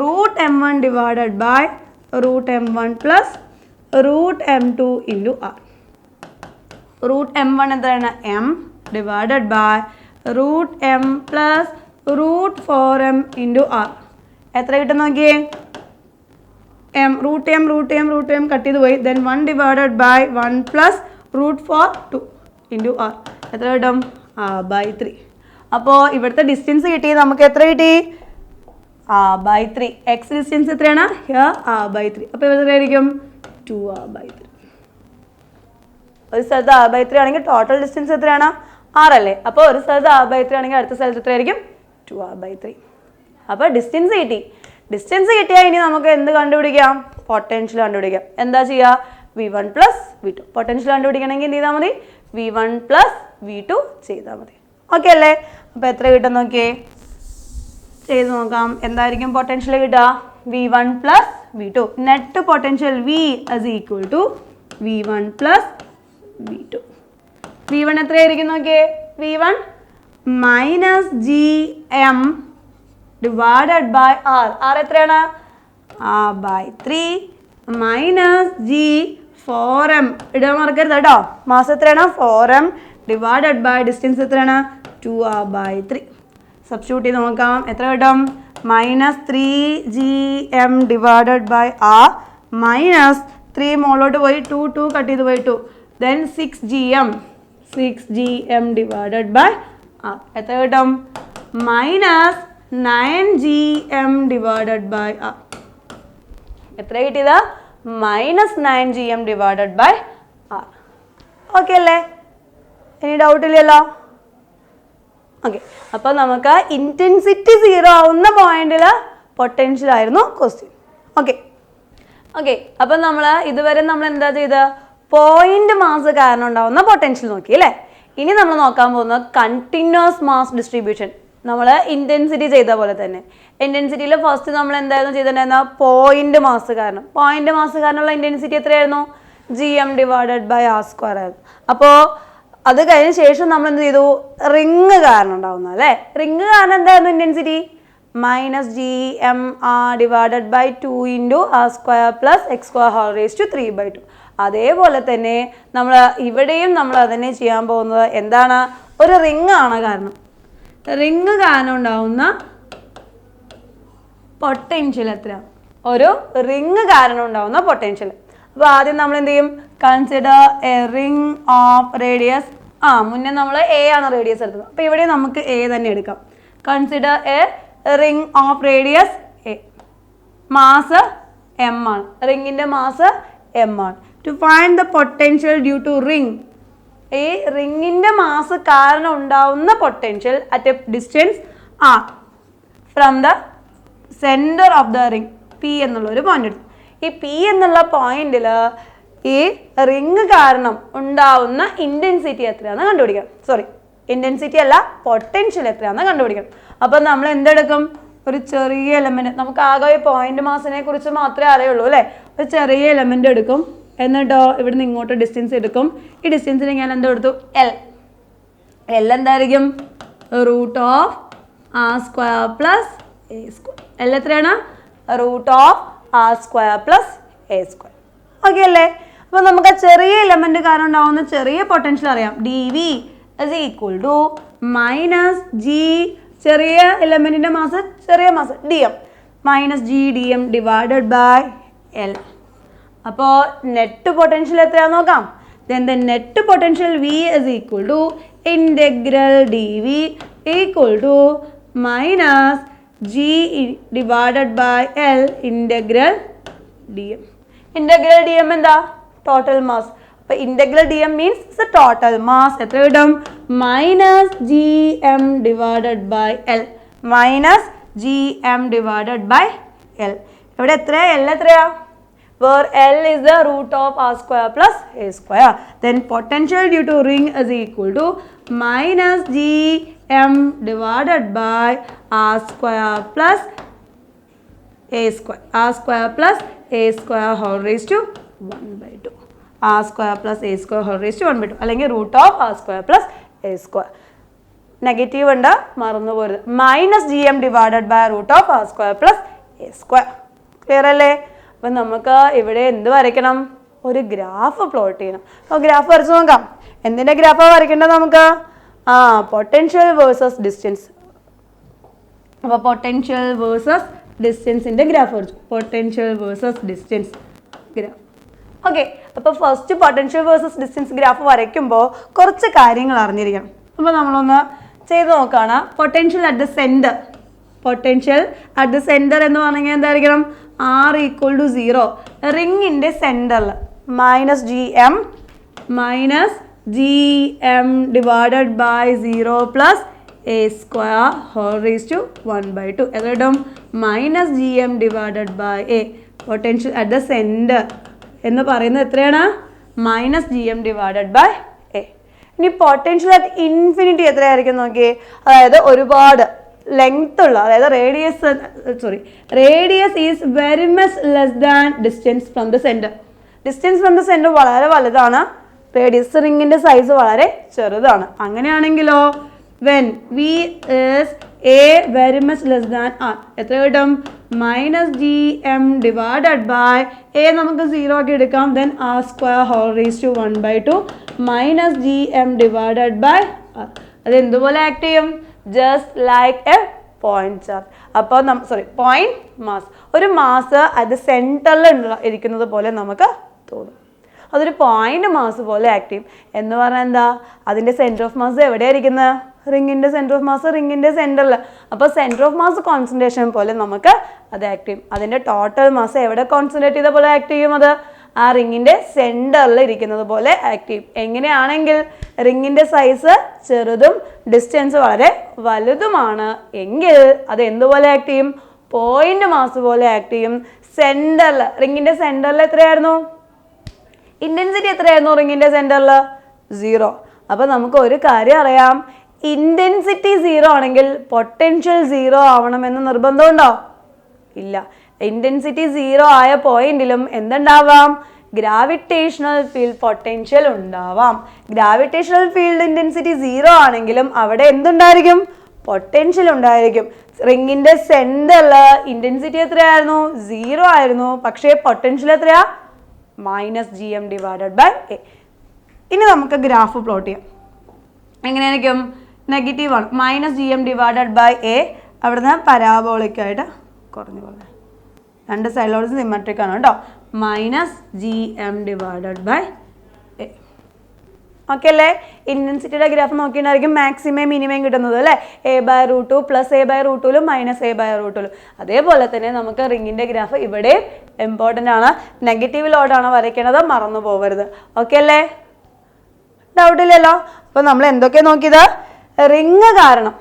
Root m1 divided by root m1 plus root m2 into R. Root m1 എന്താണ്? m divided by root m plus root 4m into R. എത്ര കിട്ടും നോക്കിയേ? m റൂട്ട് m കട്ട് ചെയ്ത് പോയി. Then 1 divided by 1 plus root 4 2 into R. എത്ര കിട്ടും? By 3. അപ്പോൾ ഇവിടുത്തെ ഡിസ്റ്റൻസ് കിട്ടി നമുക്ക്. എത്ര കിട്ടി? ബൈ 3. എക്സ് ഡിസ്റ്റൻസ് എത്രയാണ്? Here by 3. അപ്പോൾ ഇവിടെ എത്രയായിരിക്കും? 2r/3. ഒരു സ്ഥലത്ത് r/3 ആണെങ്കിൽ ടോട്ടൽ ഡിസ്റ്റൻസ് എത്രയാണ്? 6 അല്ലേ? അപ്പോൾ ഒരു സ്ഥലത്ത് r/3 ആണെങ്കിൽ അടുത്ത സ്ഥലത്ത് എത്രയായിരിക്കും? 2r/3. അപ്പോൾ ഡിസ്റ്റൻസ് കിട്ടി. ഡിസ്റ്റൻസ് കിട്ടിയാൽ ഇനി നമുക്ക് എന്ത് കണ്ടുപിടിക്കാം? പൊട്ടൻഷ്യൽ കണ്ടുപിടിക്കാം. എന്താ ചെയ്യുക? v1 plus v2. പൊട്ടൻഷ്യൽ കണ്ടുപിടിക്കണമെങ്കിൽ എന്ത് ചെയ്താൽ മതി? v1 പ്ലസ് v2 ചെയ്താൽ മതി. ഓക്കെ അല്ലേ? അപ്പോൾ എത്ര കിട്ടും നോക്കിയേ? ചെയ്ത് നോക്കാം. എന്തായിരിക്കും പൊട്ടൻഷ്യൽ കിട്ടുക? v1 plus v2. Net potential v is equal to v1 plus v2. v1 എത്രയായിരിക്കും നോക്കിയേ? v1 minus gm divided by R. R എത്രയാണ്? r/3 minus g 4m. ഇടാൻ മറക്കരുത് കേട്ടോ. മാസ് എത്രയാണ്? 4m ഡിവൈഡഡ് ബൈ ഡിസ്റ്റൻസ് എത്രയാണ്? 2r/3. സബ്സ്റ്റിറ്റ്യൂട്ട് ചെയ്ത് നോക്കാം. എത്ര കിട്ടും? Minus 3gm divided by R minus 3 മുകളിലോട്ട് പോയി 2 കട്ട് ചെയ്ത് പോയി 2. Then 6gm divided by R. എത്ര കിട്ടും? Minus 9gm divided by R. എത്ര കിട്ടിയത്? Minus 9gm divided by R. Okay അല്ലേ? ഇനി ഡൗട്ട് ഇല്ലല്ലോ? ഓക്കെ. അപ്പോൾ നമുക്ക് ഇൻറ്റൻസിറ്റി 0 ആവുന്ന പോയിന്റിൽ പൊട്ടൻഷ്യൽ ആയിരുന്നു ക്വസ്റ്റ്യൻ. ഓക്കെ. അപ്പം ഇതുവരെ നമ്മൾ എന്താ ചെയ്ത്? പോയിന്റ് മാസ് കാരണം ഉണ്ടാവുന്ന പൊട്ടൻഷ്യൽ നോക്കി അല്ലേ? ഇനി നമ്മൾ നോക്കാൻ പോകുന്നത് കണ്ടിന്യൂസ് മാസ് ഡിസ്ട്രിബ്യൂഷൻ. നമ്മൾ ഇൻറ്റൻസിറ്റി ചെയ്ത പോലെ തന്നെ ഇൻറ്റൻസിറ്റിയിൽ ഫസ്റ്റ് നമ്മൾ എന്തായിരുന്നു ചെയ്തിട്ടുണ്ടായിരുന്ന? പോയിന്റ് മാസ് കാരണം. പോയിന്റ് മാസ് കാരണമുള്ള ഇൻറ്റൻസിറ്റി എത്രയായിരുന്നു? gm ഡിവൈഡഡ് ബൈ r² ആയിരുന്നു. അപ്പോൾ അത് കഴിഞ്ഞ ശേഷം നമ്മൾ എന്ത് ചെയ്തു? റിങ് കാരണം ഉണ്ടാവുന്ന അല്ലേ? റിങ് കാരണം എന്തായിരുന്നു intensity? Minus gmr divided by 2 into r² plus x² 3/2. അതേപോലെ തന്നെ ഇവിടെയും നമ്മൾ അതിനെ ചെയ്യാൻ പോകുന്നത് എന്താണ്? ഒരു റിങ് ആണ് കാരണം. റിങ് കാരണം ഉണ്ടാവുന്ന പൊട്ടൻഷ്യൽ എത്രയാണ്? ഒരു റിങ് കാരണം ഉണ്ടാവുന്ന പൊട്ടൻഷ്യൽ. അപ്പോൾ ആദ്യം നമ്മൾ എന്ത് ചെയ്യും? Consider a ring of radius. മുന്നേ നമ്മൾ എ ആണ് റേഡിയസ് എടുത്തത്. അപ്പോൾ ഇവിടെ നമുക്ക് എ തന്നെ എടുക്കാം. Consider a ring of radius A. Mass m ആണ്. റിങ്ങിൻ്റെ മാസ് m ആണ്. To find the potential due to ring. ഈ റിങ്ങിൻ്റെ മാസ് കാരണം ഉണ്ടാവുന്ന potential at a distance r from the centre of the ring P എന്നുള്ളൊരു പോയിന്റ് എടുത്തു. ഈ P എന്നുള്ള പോയിന്റിൽ ഈ റിങ് കാരണം ഉണ്ടാവുന്ന ഇൻറ്റൻസിറ്റി എത്രയാണെന്ന് കണ്ടുപിടിക്കണം. ഇൻറ്റൻസിറ്റി അല്ല, പൊട്ടൻഷ്യൽ എത്രയാണെന്ന് കണ്ടുപിടിക്കണം. അപ്പം നമ്മൾ എന്തെടുക്കും? ഒരു ചെറിയ എലമെൻറ്റ്. നമുക്ക് ആകെ ഈ പോയിന്റ് മാസിനെ കുറിച്ച് മാത്രമേ അറിയുള്ളൂ അല്ലേ? ഒരു ചെറിയ എലമെൻറ്റ് എടുക്കും. എന്നിട്ടോ ഇവിടുന്ന് ഇങ്ങോട്ട് ഡിസ്റ്റൻസ് എടുക്കും. ഈ ഡിസ്റ്റൻസിന് ഞാൻ എന്തെടുത്തു? എൽ എന്തായിരിക്കും? Root of r² plus a². L എത്രയാണ്? Root of r² plus a². Okay അല്ലേ? അപ്പോൾ നമുക്ക് ആ ചെറിയ എലമെൻറ്റ് കാരണം ഉണ്ടാവുന്ന ചെറിയ പൊട്ടൻഷ്യൽ അറിയാം. dv is equal to minus g, ചെറിയ എലമെൻറ്റിൻ്റെ മാസ് ചെറിയ mass dm, minus g dm divided by L. അപ്പോൾ നെറ്റ് പൊട്ടൻഷ്യൽ എത്രയാണെന്ന് നോക്കാം. then the net potential V is equal to integral dV equal to minus G divided by L integral dm. Integral dm എന്താ? total mass. അപ്പോൾ integral dm means the total mass. എത്ര കിട്ടും? minus gm divided by L. minus gm divided by L. ഇവിടെ എത്രയാ? L എത്രയാ? where L is the root of r square plus a square. Then potential due to ring is equal to minus Gm divided by r square plus a square. R square plus a square whole raised to 1/2. R square plus a square whole raised to 1/2. അല്ലെങ്കിൽ root of r square plus a square. Negative ഉണ്ട്, മറന്നു പോരുത്. Minus G M divided by root of R square plus A square. Clear അല്ലേ? അപ്പം നമുക്ക് ഇവിടെ എന്ത് വരയ്ക്കണം? ഒരു ഗ്രാഫ് പ്ലോട്ട് ചെയ്യണം. അപ്പോൾ ഗ്രാഫ് വരച്ച് നോക്കാം. എന്തിൻ്റെ ഗ്രാഫാണ് വരയ്ക്കേണ്ടത് നമുക്ക്? Potential versus distance. അപ്പോൾ പൊട്ടൻഷ്യൽ വേഴ്സസ് ഡിസ്റ്റൻസിൻ്റെ ഗ്രാഫ് വരച്ചു. Potential versus distance graph. Okay, അപ്പോൾ first potential versus distance graph വരയ്ക്കുമ്പോൾ കുറച്ച് കാര്യങ്ങൾ അറിഞ്ഞിരിക്കണം. അപ്പോൾ നമ്മളൊന്ന് ചെയ്ത് നോക്കുകയാണ്. Potential at the centre. Potential at the centre എന്ന് പറഞ്ഞാൽ എന്തായിരിക്കണം? R equal to 0. റിങ്ങിൻ്റെ സെൻറ്ററിൽ minus G M divided by 0 plus A square whole raise to 1/2. എതിടും minus G M divided by A. Potential at the centre എന്ന് പറയുന്നത് എത്രയാണ്? Minus G M divided by A. ഇനി പൊട്ടൻഷ്യൽ അറ്റ് ഇൻഫിനിറ്റി എത്രയായിരിക്കും നോക്കിയേ. അതായത് ഒരുപാട് ലെങ്ത് ഉള്ള, അതായത് radius is very much less than distance from the centre. Distance from the centre വളരെ വലുതാണ്, റേഡിയസ് റിങ്ങിൻ്റെ സൈസ് വളരെ ചെറുതാണ്. അങ്ങനെയാണെങ്കിലോ when V is a very much less than R എത്ര കിട്ടും? Minus G M divided by A നമുക്ക് 0 ആക്കി എടുക്കാം. Then R square whole raise to 1/2 minus G M divided by R. അത് എന്തുപോലെ ആക്ട് ചെയ്യും? Just like a point charge. അപ്പോൾ point mass. ഒരു മാസ് അത് സെൻറ്ററിൽ ഇരിക്കുന്നത് പോലെ നമുക്ക് തോന്നും. അതൊരു പോയിന്റ് മാസ് പോലെ ആക്ട് ചെയ്യും. എന്ന് പറഞ്ഞാൽ എന്താ? അതിൻ്റെ സെൻറ്റർ ഓഫ് മാസ് എവിടെയാണ് ഇരിക്കുന്നത്? റിങ്ങിൻ്റെ സെൻറ്റർ ഓഫ് മാസ് റിങ്ങിൻ്റെ സെൻറ്ററിൽ. അപ്പോൾ സെൻറ്റർ ഓഫ് മാസ് കോൺസെൻട്രേഷൻ പോലെ നമുക്ക് അത് ആക്ട് ചെയ്യും. അതിൻ്റെ ടോട്ടൽ മാസ് എവിടെ കോൺസെൻട്രേറ്റ് ചെയ്ത പോലെ ആക്ട് ചെയ്യും? അത് ആ റിങ്ങിൻ്റെ സെൻറ്ററിൽ ഇരിക്കുന്നത് പോലെ ആക്ട് ചെയ്യും. എങ്ങനെയാണെങ്കിൽ റിങ്ങിൻ്റെ സൈസ് ചെറുതും ഡിസ്റ്റൻസ് വളരെ വലുതുമാണ് എങ്കിൽ അത് എന്തുപോലെ ആക്ട് ചെയ്യും? പോയിന്റ് മാസ് പോലെ ആക്ട് ചെയ്യും. സെൻറ്ററിൽ, റിങ്ങിൻ്റെ സെൻറ്ററിൽ എത്രയായിരുന്നു ഇൻറ്റൻസിറ്റി? എത്രയായിരുന്നു റിങ്ങിൻ്റെ സെൻറ്ററിൽ? 0. അപ്പോൾ നമുക്ക് ഒരു കാര്യം അറിയാം, ഇൻറ്റൻസിറ്റി 0 ആണെങ്കിൽ പൊട്ടൻഷ്യൽ 0 ആവണമെന്ന് നിർബന്ധമുണ്ടോ? ഇല്ല. ഇൻറ്റൻസിറ്റി 0 ആയ പോയിന്റിലും എന്തുണ്ടാവാം? ഗ്രാവിറ്റേഷണൽ ഫീൽഡ് പൊട്ടൻഷ്യൽ ഉണ്ടാവാം. ഗ്രാവിറ്റേഷണൽ ഫീൽഡ് ഇൻറ്റൻസിറ്റി 0 ആണെങ്കിലും അവിടെ എന്തുണ്ടായിരിക്കും? പൊട്ടൻഷ്യൽ ഉണ്ടായിരിക്കും. റിങ്ങിൻ്റെ സെൻറ്ററിൽ ഇൻറ്റൻസിറ്റി എത്രയായിരുന്നു? 0 ആയിരുന്നു. പക്ഷേ പൊട്ടൻഷ്യൽ എത്രയാ? Minus G M divided by A. ഇനി നമുക്ക് ഗ്രാഫ് പ്ലോട്ട് ചെയ്യാം. എങ്ങനെയായിരിക്കും? നെഗറ്റീവ് ആണ്. Minus G M divided by A. അവിടുന്ന് പരാബോളിക്കായിട്ട് കുറഞ്ഞു കുറഞ്ഞു രണ്ട് സൈഡിലോട് സിമെട്രിക് ആണ് കേട്ടോ. Minus G M divided by A. Okay അല്ലേ? ഇൻറ്റൻസിറ്റിയുടെ ഗ്രാഫ് നോക്കിയിട്ടുണ്ടായിരിക്കും മാക്സിമം മിനിമം കിട്ടുന്നത് അല്ലേ? a/√2 plus a/√2ലും minus a/√2ലും. അതേപോലെ തന്നെ നമുക്ക് റിങ്ങിൻ്റെ ഗ്രാഫ് ഇവിടെ ഇമ്പോർട്ടൻ്റ് ആണ്. നെഗറ്റീവിലോട്ടാണ് വരയ്ക്കുന്നത്, മറന്നു പോകരുത്. ഓക്കെ അല്ലേ? ഡൗട്ടില്ലല്ലോ? അപ്പോൾ നമ്മൾ എന്തൊക്കെയാണ് നോക്കിയത്? റിങ് കാരണം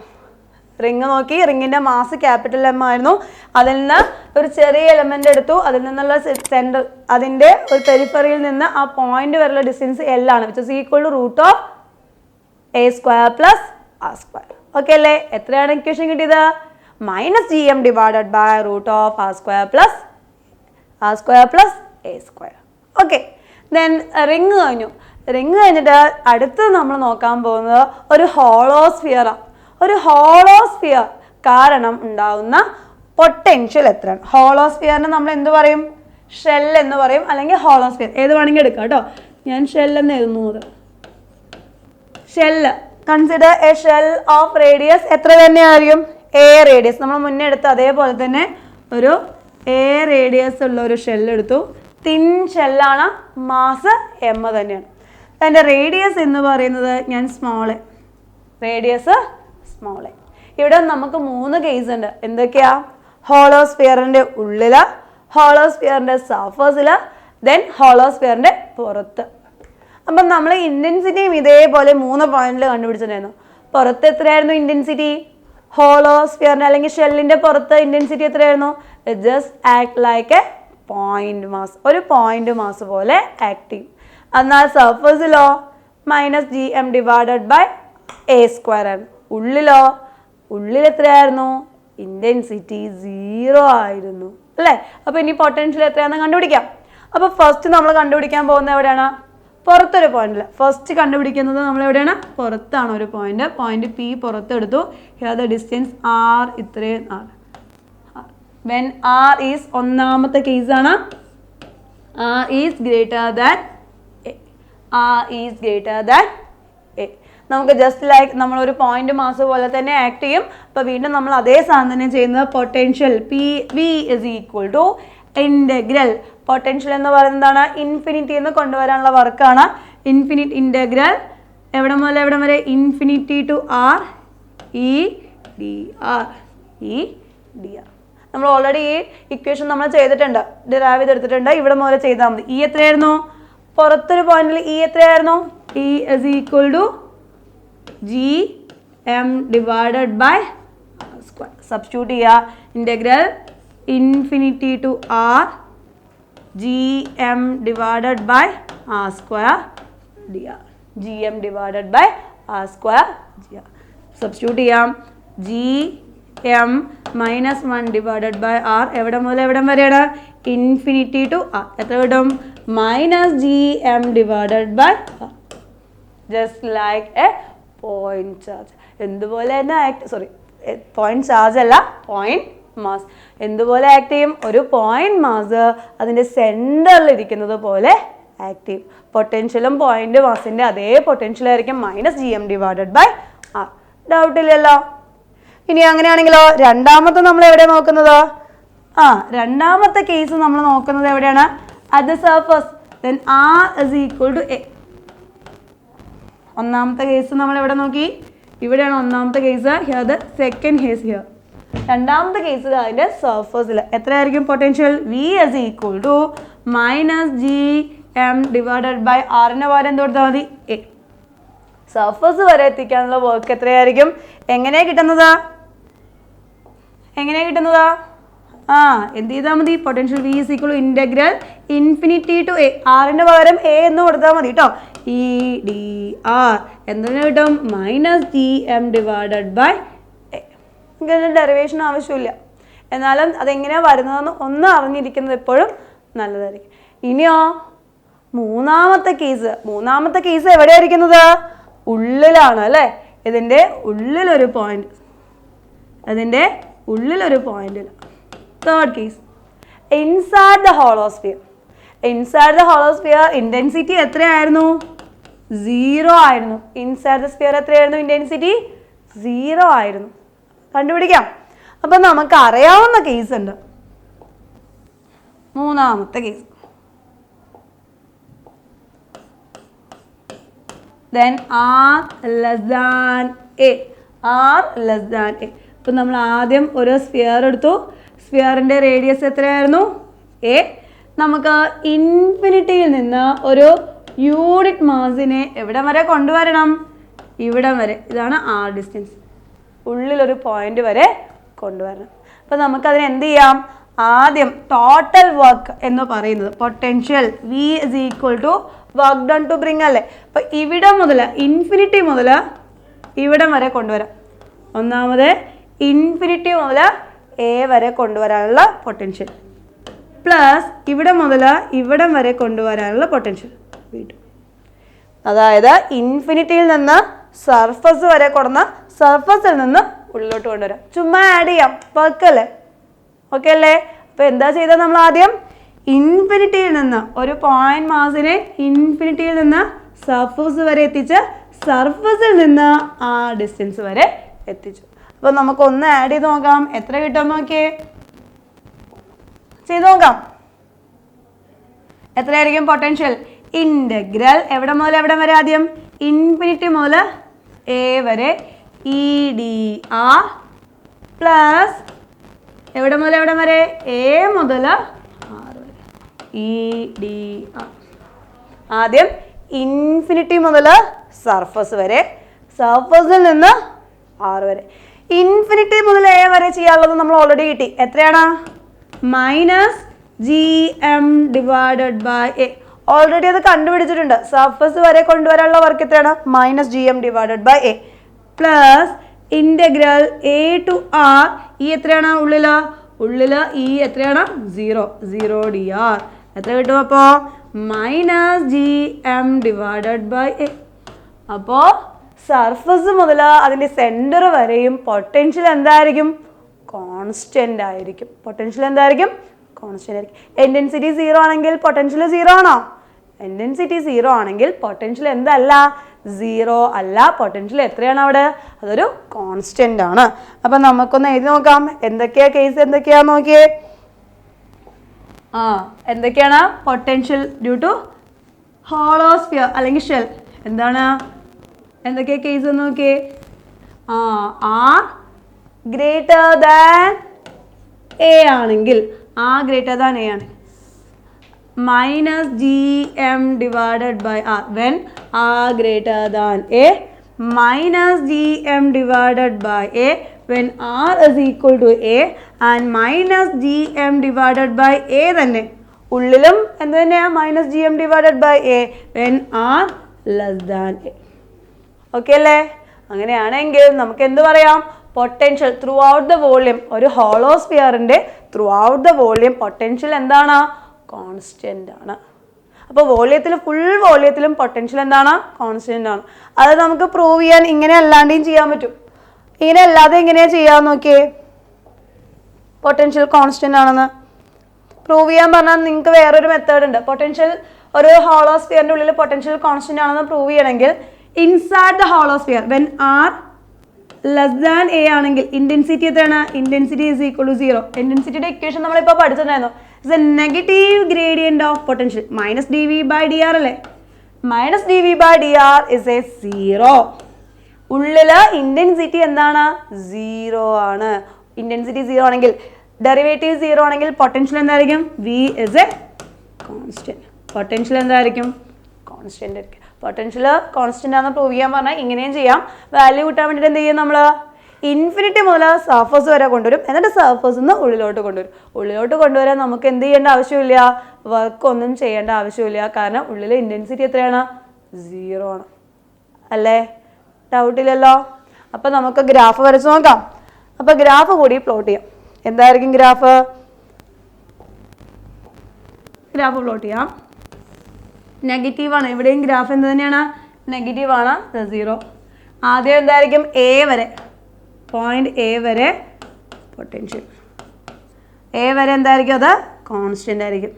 റിങ് നോക്കി. റിങ്ങിൻ്റെ മാസ് ക്യാപിറ്റൽ എം ആയിരുന്നു. അതിൽ നിന്ന് ഒരു ചെറിയ എലമെൻ്റ് എടുത്തു. അതിൽ നിന്നുള്ള സെൻറ്റർ, അതിൻ്റെ ഒരു പെരിഫറിയിൽ നിന്ന് ആ പോയിന്റ് വരെയുള്ള ഡിസ്റ്റൻസ് എൽ ആണ്, which is equal to root of A square plus R square. Okay അല്ലേ? എത്രയാണ് ഇക്വേഷൻ കിട്ടിയത്? Minus G M divided by root of R square plus A square. Okay, then ring കഴിഞ്ഞു. Ring കഴിഞ്ഞിട്ട് അടുത്ത് നമ്മൾ നോക്കാൻ പോകുന്നത് ഒരു ഹോളോസ്ഫിയറാണ്. ഒരു ഹോളോസ്ഫിയർ കാരണം ഉണ്ടാവുന്ന പൊട്ടൻഷ്യൽ എത്രയാണ്? ഹോളോസ്ഫിയറിന് നമ്മൾ എന്ത് പറയും? ഷെൽ എന്ന് പറയും, അല്ലെങ്കിൽ ഹോളോസ്ഫിയർ, ഏത് വേണമെങ്കിൽ എടുക്കാം കേട്ടോ. ഞാൻ ഷെൽ എന്ന് എഴുതുന്നത്. Shell, consider A shell of radius എത്ര തന്നെയായിരിക്കും? A radius. നമ്മൾ മുന്നേ എടുത്ത് അതേപോലെ തന്നെ ഒരു എ റേഡിയസ് ഉള്ള ഒരു ഷെല്ല് എടുത്തു. തിൻ ഷെല്ലാണ്, മാസ് എം തന്നെയാണ്. അതിൻ്റെ റേഡിയസ് എന്ന് പറയുന്നത് ഞാൻ small A, radius small A. ഇവിടെ നമുക്ക് 3 കേസ് ഉണ്ട്. എന്തൊക്കെയാ? ഹോളോസ്ഫിയറിൻ്റെ ഉള്ളിൽ, ഹോളോസ്ഫിയറിൻ്റെ സർഫസിൽ, ദെൻ ഹോളോസ്ഫിയറിൻ്റെ പുറത്ത്. അപ്പം നമ്മൾ ഇൻറ്റൻസിറ്റിയും ഇതേപോലെ 3 പോയിന്റിൽ കണ്ടുപിടിച്ചിട്ടുണ്ടായിരുന്നു. പുറത്ത് എത്രയായിരുന്നു ഇൻറ്റൻസിറ്റി? ഹോളോസ്ഫിയറിൻ്റെ അല്ലെങ്കിൽ ഷെല്ലിൻ്റെ പുറത്ത് ഇൻറ്റൻസിറ്റി എത്രയായിരുന്നു? It just act like a point mass, ഒരു പോയിന്റ് മാസ് പോലെ ആക്ട് ചെയ്യും. എന്നാൽ സർഫസിലോ minus G M divided by A square ആണ്. ഉള്ളിൽ എത്രയായിരുന്നു? ഇൻറ്റൻസിറ്റി 0 ആയിരുന്നു അല്ലേ? അപ്പോൾ ഇനി പൊട്ടൻഷ്യൽ എത്രയാണെന്ന് കണ്ടുപിടിക്കാം. അപ്പോൾ ഫസ്റ്റ് നമ്മൾ കണ്ടുപിടിക്കാൻ പോകുന്നത് എവിടെയാണ്? പുറത്തൊരു പോയിന്റിൽ. ഫസ്റ്റ് കണ്ടുപിടിക്കുന്നത് നമ്മൾ എവിടെയാണ്? പുറത്താണ് ഒരു പോയിന്റ് പി പുറത്തെടുത്തു. ഹിയർ ദ ഡിസ്റ്റൻസ് ആർ, ഇത്രയും ആർ. വെൻ ആർ ഈസ് ഒന്നാമത്തെ കേസാണ്, R is greater than A. നമുക്ക് ജസ്റ്റ് ലൈക്ക് നമ്മളൊരു പോയിന്റ് മാസ് പോലെ തന്നെ ആക്ട് ചെയ്യും. അപ്പോൾ വീണ്ടും നമ്മൾ അതേ സാധനം തന്നെ ചെയ്യുന്നത്. Potential P V is equal to integral. Potential എന്ന് പറയുന്നത് എന്താണ്? ഇൻഫിനിറ്റി എന്ന് കൊണ്ടുവരാനുള്ള വർക്കാണ്. ഇൻ്റഗ്രൽ എവിടെ മുതൽ എവിടെ വരെ? Infinity to R E D R. നമ്മൾ ഓൾറെഡി ഈ ഇക്വേഷൻ നമ്മൾ ചെയ്തിട്ടുണ്ട്, ഡിറൈവ് ചെയ്തെടുത്തിട്ടുണ്ട്. ഇവിടെ മുതൽ ചെയ്താൽ മതി. ഇ എത്രയായിരുന്നു? പുറത്തൊരു പോയിന്റിൽ ഇ എത്രയായിരുന്നു? E is equal to G M divided by square. Substitute ചെയ്യുക. Integral infinity to R G M divided by R square D R. G M divided by R square D R. Substitute ചെയ്യാം. G M -1 divided by R എവിടെ മുതൽ എവിടം വരെയാണ്? Infinity to R. എത്ര കിട്ടും? Minus G M divided by R. Just like a point charge. എന്തുപോലെ തന്നെ point charge അല്ല, പോയിന്റ് മാസ്. എന്തുപോലെ ആക്ട് ചെയ്യും? ഒരു പോയിന്റ് മാസ് അതിൻ്റെ സെൻറ്ററിൽ ഇരിക്കുന്നത് പോലെ ആക്ട് ചെയ്യും. പൊട്ടൻഷ്യലും പോയിന്റ് മാസിൻ്റെ അതേ പൊട്ടൻഷ്യൽ ആയിരിക്കും, minus G M divided by R. ഡൗട്ടില്ലല്ലോ? ഇനി അങ്ങനെയാണെങ്കിലോ രണ്ടാമത്തെ നമ്മൾ എവിടെ നോക്കുന്നത്? രണ്ടാമത്തെ കേസ് നമ്മൾ നോക്കുന്നത് എവിടെയാണ്? At the surface. Then R is equal to A. ഒന്നാമത്തെ കേസ് നമ്മൾ എവിടെ നോക്കി? ഇവിടെയാണ് ഒന്നാമത്തെ case. Here the second case here. രണ്ടാമത്തെ കേസിൽ അതിൻ്റെ സർഫസിൽ എത്രയായിരിക്കും potential? V is equal to minus G M divided by ആറിൻ്റെ പകരം എന്ത് കൊടുത്താൽ മതി? എ. സർഫസ് വരെ എത്തിക്കാനുള്ള വർക്ക് എത്രയായിരിക്കും? എങ്ങനെയാണ് കിട്ടുന്നത്? എന്ത് ചെയ്താൽ മതി? Potential V is equal to integral infinity to A. ആറിൻ്റെ പകരം എ എന്ന് കൊടുത്താൽ മതി കേട്ടോ. ഇ ഡി ആർ എന്തിനു കിട്ടും? Minus G M divided by A. ഇങ്ങനെ ഡെറിവേഷൻ ആവശ്യമില്ല, എന്നാലും അതെങ്ങനെയാണ് വരുന്നതെന്ന് ഒന്ന് അറിഞ്ഞിരിക്കുന്നത് എപ്പോഴും നല്ലതായിരിക്കും. ഇനിയോ മൂന്നാമത്തെ കേസ് എവിടെയായിരിക്കുന്നത്? ഉള്ളിലാണ് അല്ലേ? ഇതിൻ്റെ ഉള്ളിലൊരു point. Third case, inside the hollow sphere. Intensity എത്രയായിരുന്നു? 0 ആയിരുന്നു. ഇൻസൈഡ് ദ സ്ഫിയർ എത്രയായിരുന്നു? ഇൻറ്റൻസിറ്റി 0 ആയിരുന്നു. കണ്ടുപിടിക്കാം. അപ്പം നമുക്ക് അറിയാവുന്ന കേസ് ഉണ്ട്. മൂന്നാമത്തെ case. Then R less than A. അപ്പം നമ്മൾ ആദ്യം ഒരു സ്ഫിയർ എടുത്തു. സ്ഫിയറിൻ്റെ റേഡിയസ് എത്രയായിരുന്നു? A. നമുക്ക് ഇൻഫിനിറ്റിയിൽ നിന്ന് ഒരു യൂണിറ്റ് മാസിനെ എവിടം വരെ കൊണ്ടുവരണം? ഇവിടം വരെ. ഇതാണ് ആർ ഡിസ്റ്റൻസ്. ഉള്ളിലൊരു പോയിന്റ് വരെ കൊണ്ടുവരണം. അപ്പം നമുക്കതിന് എന്ത് ചെയ്യാം? ആദ്യം ടോട്ടൽ വർക്ക് എന്ന് പറയുന്നത് potential V is equal to work done to bring അല്ലേ? അപ്പം ഇവിടെ മുതൽ ഇൻഫിനിറ്റി മുതൽ ഇവിടം വരെ കൊണ്ടുവരാം. ഒന്നാമത് ഇൻഫിനിറ്റി മുതൽ എ വരെ കൊണ്ടുവരാനുള്ള പൊട്ടൻഷ്യൽ പ്ലസ് ഇവിടെ മുതൽ ഇവിടം വരെ കൊണ്ടുവരാനുള്ള പൊട്ടൻഷ്യൽ വീണ്ടും. അതായത് ഇൻഫിനിറ്റിയിൽ നിന്ന് സർഫസ് വരെ കൊടുന്ന സർഫസിൽ നിന്ന് ഉള്ളിലോട്ട് കൊണ്ടുവരാം. ചുമ്മാ ആഡ് ചെയ്യാം, വർക്കല്ലേ? ഓക്കെ അല്ലേ? അപ്പോൾ എന്താ ചെയ്തത്? നമ്മൾ ആദ്യം ഇൻഫിനിറ്റിയിൽ നിന്ന് ഒരു പോയിന്റ് മാസിനെ ഇൻഫിനിറ്റിയിൽ നിന്ന് സർഫസ് വരെ എത്തിച്ച് സർഫസിൽ നിന്ന് ആ ഡിസ്റ്റൻസ് വരെ എത്തിച്ചു. അപ്പോൾ നമുക്കൊന്ന് ആഡ് ചെയ്ത് നോക്കാം. എത്ര കിട്ടും നോക്കിയേ, ചെയ്ത് നോക്കാം. എത്രയായിരിക്കും പൊട്ടൻഷ്യൽ? ഇൻ്റഗ്രൽ എവിടെ മുതൽ എവിടെ വരെ? ആദ്യം ഇൻഫിനിറ്റി മുതൽ എ വരെ ഇ ഡി ആർ പ്ലസ് എവിടെ മുതൽ എവിടെ വരെ? എ മുതൽ ആർ വരെ ഇ ഡി ആർ. ആദ്യം ഇൻഫിനിറ്റി മുതൽ സർഫസ് വരെ, സർഫസിൽ നിന്ന് ആർ വരെ. ഇൻഫിനിറ്റി മുതൽ എ വരെ ചെയ്യാനുള്ളത് നമ്മൾ ഓൾറെഡി കിട്ടി. എത്രയാണ്? Minus GM divided by A. Already അത് കണ്ടുപിടിച്ചിട്ടുണ്ട്. സർഫസ് വരെ കൊണ്ടുവരാനുള്ള വർക്ക് എത്രയാണ്? -GM divided by A plus integral A to R. ഈ എത്രയാണ് ഉള്ളില് ഈ എത്രയാണ്? 0 dr. എത്ര കിട്ടും അപ്പോൾ? -GM divided by A. അപ്പോൾ സർഫസ് മുതൽ അതിൻ്റെ സെൻറ്റർ വരെയും പൊട്ടൻഷ്യൽ എന്തായിരിക്കും? കോൺസ്റ്റൻ്റ് ആയിരിക്കും. പൊട്ടൻഷ്യൽ എന്തായിരിക്കും? കോൺസ്റ്റൻ്റ് ആയിരിക്കും. ഇൻറ്റൻസിറ്റി 0 ആണെങ്കിൽ പൊട്ടൻഷ്യൽ 0 ആണോ? ഇൻറ്റൻസിറ്റി 0 ആണെങ്കിൽ പൊട്ടൻഷ്യൽ എന്തല്ല? 0 അല്ല. പൊട്ടൻഷ്യൽ എത്രയാണ് അവിടെ? അതൊരു കോൺസ്റ്റൻ്റ് ആണ്. അപ്പം നമുക്കൊന്ന് എഴുതി നോക്കാം. എന്തൊക്കെയാ കേസ് എന്തൊക്കെയാന്ന് നോക്കിയേ. എന്തൊക്കെയാണ്? പൊട്ടൻഷ്യൽ ഡ്യൂ ടു ഹോളോസ്ഫിയർ അല്ലെങ്കിൽ ഷെൽ. എന്താണ്? എന്തൊക്കെയാ കേസ് എന്ന് നോക്കിയേ. ആർ ഗ്രേറ്റർ ദാൻ എ ആണെങ്കിൽ, ആർ ഗ്രേറ്റർ ദാൻ എ ആണ്, -GM divided by R. When R greater than A, -GM divided by A. When R is equal to A and -GM divided by A തന്നെ. ഉള്ളിലും എന്ത് തന്നെയാണ്? -GM divided by A when R less than A. Okay അല്ലേ? അങ്ങനെയാണെങ്കിൽ നമുക്ക് എന്ത് പറയാം? Potential throughout the volume, ഒരു ഹോളോസ്ഫിയറിൻ്റെ throughout the volume potential എന്താണ്? കോൺസ്റ്റൻ്റ് ആണ്. അപ്പോൾ ഫുൾ വോള്യത്തിലും പൊട്ടൻഷ്യൽ എന്താണ്? കോൺസ്റ്റൻ്റ് ആണ്. അത് നമുക്ക് പ്രൂവ് ചെയ്യാൻ ഇങ്ങനെ അല്ലാണ്ടെയും ചെയ്യാൻ പറ്റും. ഇങ്ങനെ അല്ലാതെ എങ്ങനെയാണ് ചെയ്യാന്ന് നോക്കിയേ. പൊട്ടൻഷ്യൽ കോൺസ്റ്റൻ്റ് ആണെന്ന് പ്രൂവ് ചെയ്യാൻ പറഞ്ഞാൽ നിങ്ങൾക്ക് വേറൊരു മെത്തേഡ് ഉണ്ട്. പൊട്ടൻഷ്യൽ ഒരു ഹോളോസ്ഫിയറിൻ്റെ ഉള്ളിൽ പൊട്ടൻഷ്യൽ കോൺസ്റ്റൻ്റ് ആണെന്ന് പ്രൂവ് ചെയ്യണമെങ്കിൽ inside the hollow sphere when R less than A ആണെങ്കിൽ ഇന്റൻസിറ്റി എത്രയാണ്? Intensity is equal to 0. ഇന്റൻസിറ്റിയുടെ ഇക്വേഷൻ നമ്മളിപ്പോൾ പഠിച്ചിട്ടുണ്ടായിരുന്നു. It's a negative gradient of potential -dV/dr അല്ലേ? -dV/dr is A 0. ഉള്ളില് ഇന്റൻസിറ്റി എന്താണ്? 0 ആണ്. ഇന്റൻസിറ്റി 0 ആണെങ്കിൽ ഡെറിവേറ്റീവ് 0 ആണെങ്കിൽ പൊട്ടൻഷ്യൽ എന്തായിരിക്കും? V is A constant. Potential എന്തായിരിക്കും? കോൺസ്റ്റന്റ് ആയിരിക്കും. പൊട്ടൻഷ്യൽ കോൺസ്റ്റന്റ് ആണെന്ന് പ്രൂവ് ചെയ്യാൻ പറഞ്ഞാൽ ഇങ്ങനെയും ചെയ്യാം. വാല്യൂ കിട്ടാൻ വേണ്ടിയിട്ട് എന്ത് ചെയ്യും? നമ്മൾ ഇൻഫിനിറ്റി മുതൽ സർഫസ് വരെ കൊണ്ടുവരും. എന്നിട്ട് സർഫസിൽ നിന്ന് ഉള്ളിലോട്ട് കൊണ്ടുവരും. ഉള്ളിലോട്ട് കൊണ്ടുവരാൻ നമുക്ക് എന്ത് ചെയ്യേണ്ട ആവശ്യമില്ല? വർക്ക് ഒന്നും ചെയ്യേണ്ട ആവശ്യമില്ല. കാരണം ഉള്ളിൽ ഇൻറ്റൻസിറ്റി എത്രയാണ്? 0 ആണ്. അല്ലേ? ഡൗട്ടില്ലല്ലോ. അപ്പം നമുക്ക് ഗ്രാഫ് വരച്ച് നോക്കാം. അപ്പം ഗ്രാഫ് കൂടി പ്ലോട്ട് ചെയ്യാം. എന്തായിരിക്കും ഗ്രാഫ്? പ്ലോട്ട് ചെയ്യാം. നെഗറ്റീവാണ്. എവിടെയും ഗ്രാഫ് എന്ത് തന്നെയാണ്? നെഗറ്റീവാണ്. 0. ആദ്യം എന്തായിരിക്കും? എ വരെ, പോയിന്റ് എ വരെ പൊട്ടൻഷ്യൽ. എ വരെ എന്തായിരിക്കും? അത് കോൺസ്റ്റൻ്റ് ആയിരിക്കും.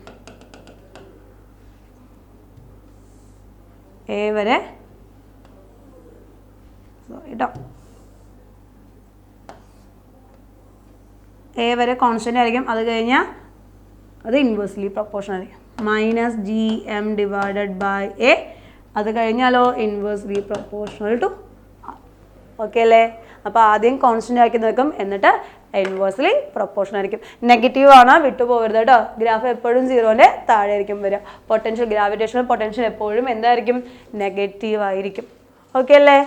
എ വരെ എ വരെ കോൺസ്റ്റൻ്റ് ആയിരിക്കും. അത് കഴിഞ്ഞാൽ അത് ഇൻവേഴ്സ്ലി പ്രൊപ്പോർഷൻ ആയിരിക്കും. -GM divided by A. അത് കഴിഞ്ഞാലോ inversely proportional to R. Okay അല്ലേ? അപ്പോൾ ആദ്യം കോൺസ്റ്റൻ്റ് ആക്കി നിൽക്കും, എന്നിട്ട് ഇൻവേഴ്സ്ലി പ്രൊപ്പോർഷൻ ആയിരിക്കും. നെഗറ്റീവ് ആണ്, വിട്ടുപോകരുത് കേട്ടോ. ഗ്രാഫ് എപ്പോഴും 0ൻ്റെ താഴെ ആയിരിക്കും വരിക. പൊട്ടൻഷ്യൽ, ഗ്രാവിറ്റേഷണൽ പൊട്ടൻഷ്യൽ എപ്പോഴും എന്തായിരിക്കും? നെഗറ്റീവ് ആയിരിക്കും. ഓക്കെ അല്ലേ?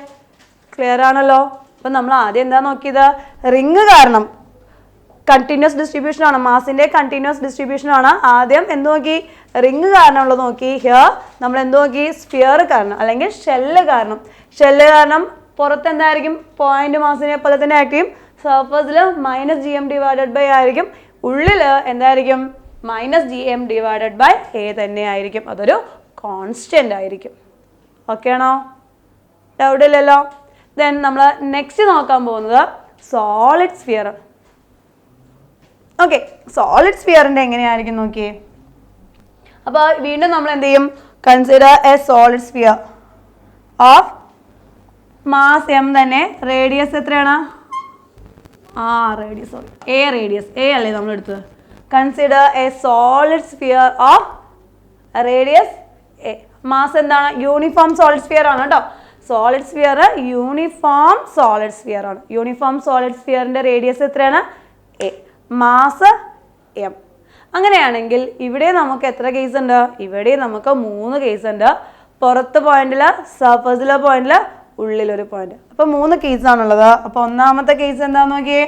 ക്ലിയർ ആണല്ലോ? അപ്പം നമ്മൾ ആദ്യം എന്താ നോക്കിയത്? റിങ് കാരണം കണ്ടിന്യൂസ് ഡിസ്ട്രിബ്യൂഷൻ ആണ്, മാസിന്റെ കണ്ടിന്യൂസ് ഡിസ്ട്രിബ്യൂഷൻ ആണ്. ആദ്യം എന്ത് നോക്കി? റിങ് കാരണമുള്ളത് നോക്കി. ഹിയർ നമ്മൾ എന്ത് നോക്കി? സ്ഫിയർ കാരണം അല്ലെങ്കിൽ ഷെല്ല് കാരണം. ഷെല്ല് കാരണം പുറത്ത് എന്തായിരിക്കും? പോയിന്റ് മാസിനെ പോലെ തന്നെ ആയിരിക്കും. സർഫസിൽ -GM divided by ആയിരിക്കും. ഉള്ളിൽ എന്തായിരിക്കും? -GM divided by A തന്നെ ആയിരിക്കും. അതൊരു കോൺസ്റ്റൻ്റ് ആയിരിക്കും. ഓക്കെ ആണോ? ഡൗട്ട് ഇല്ലല്ലോ? ദെൻ നമ്മൾ നെക്സ്റ്റ് നോക്കാൻ പോകുന്നത് സോളിഡ് സ്ഫിയർ. ഓക്കെ, സോളിഡ് സ്ഫിയറിൻ്റെ എങ്ങനെയായിരിക്കും നോക്കിയേ. അപ്പോൾ വീണ്ടും നമ്മൾ എന്ത് ചെയ്യും? Consider A solid sphere of mass M തന്നെ. റേഡിയസ് എത്രയാണ്? Radius sorry A radius. A അല്ലേ നമ്മൾ എടുത്തത്? Consider A solid sphere of radius A. Mass എന്താണ്? യൂണിഫോം സോളിഡ് സ്ഫിയർ ആണ് കേട്ടോ. Solid sphere uniform solid sphere ആണ്. യൂണിഫോം സോളിഡ് സ്ഫിയറിൻ്റെ റേഡിയസ് എത്രയാണ്? A. Mass M. അങ്ങനെയാണെങ്കിൽ ഇവിടെ നമുക്ക് എത്ര കേസ് ഉണ്ട്? ഇവിടെ നമുക്ക് 3 കേസ് ഉണ്ട്. പുറത്ത് പോയിന്റിൽ, സർഫസിലെ പോയിന്റിൽ, ഉള്ളിലൊരു പോയിന്റ്. അപ്പോൾ 3 കേസാണുള്ളത്. അപ്പോൾ ഒന്നാമത്തെ കേസ് എന്താണെന്ന് നോക്കിയേ.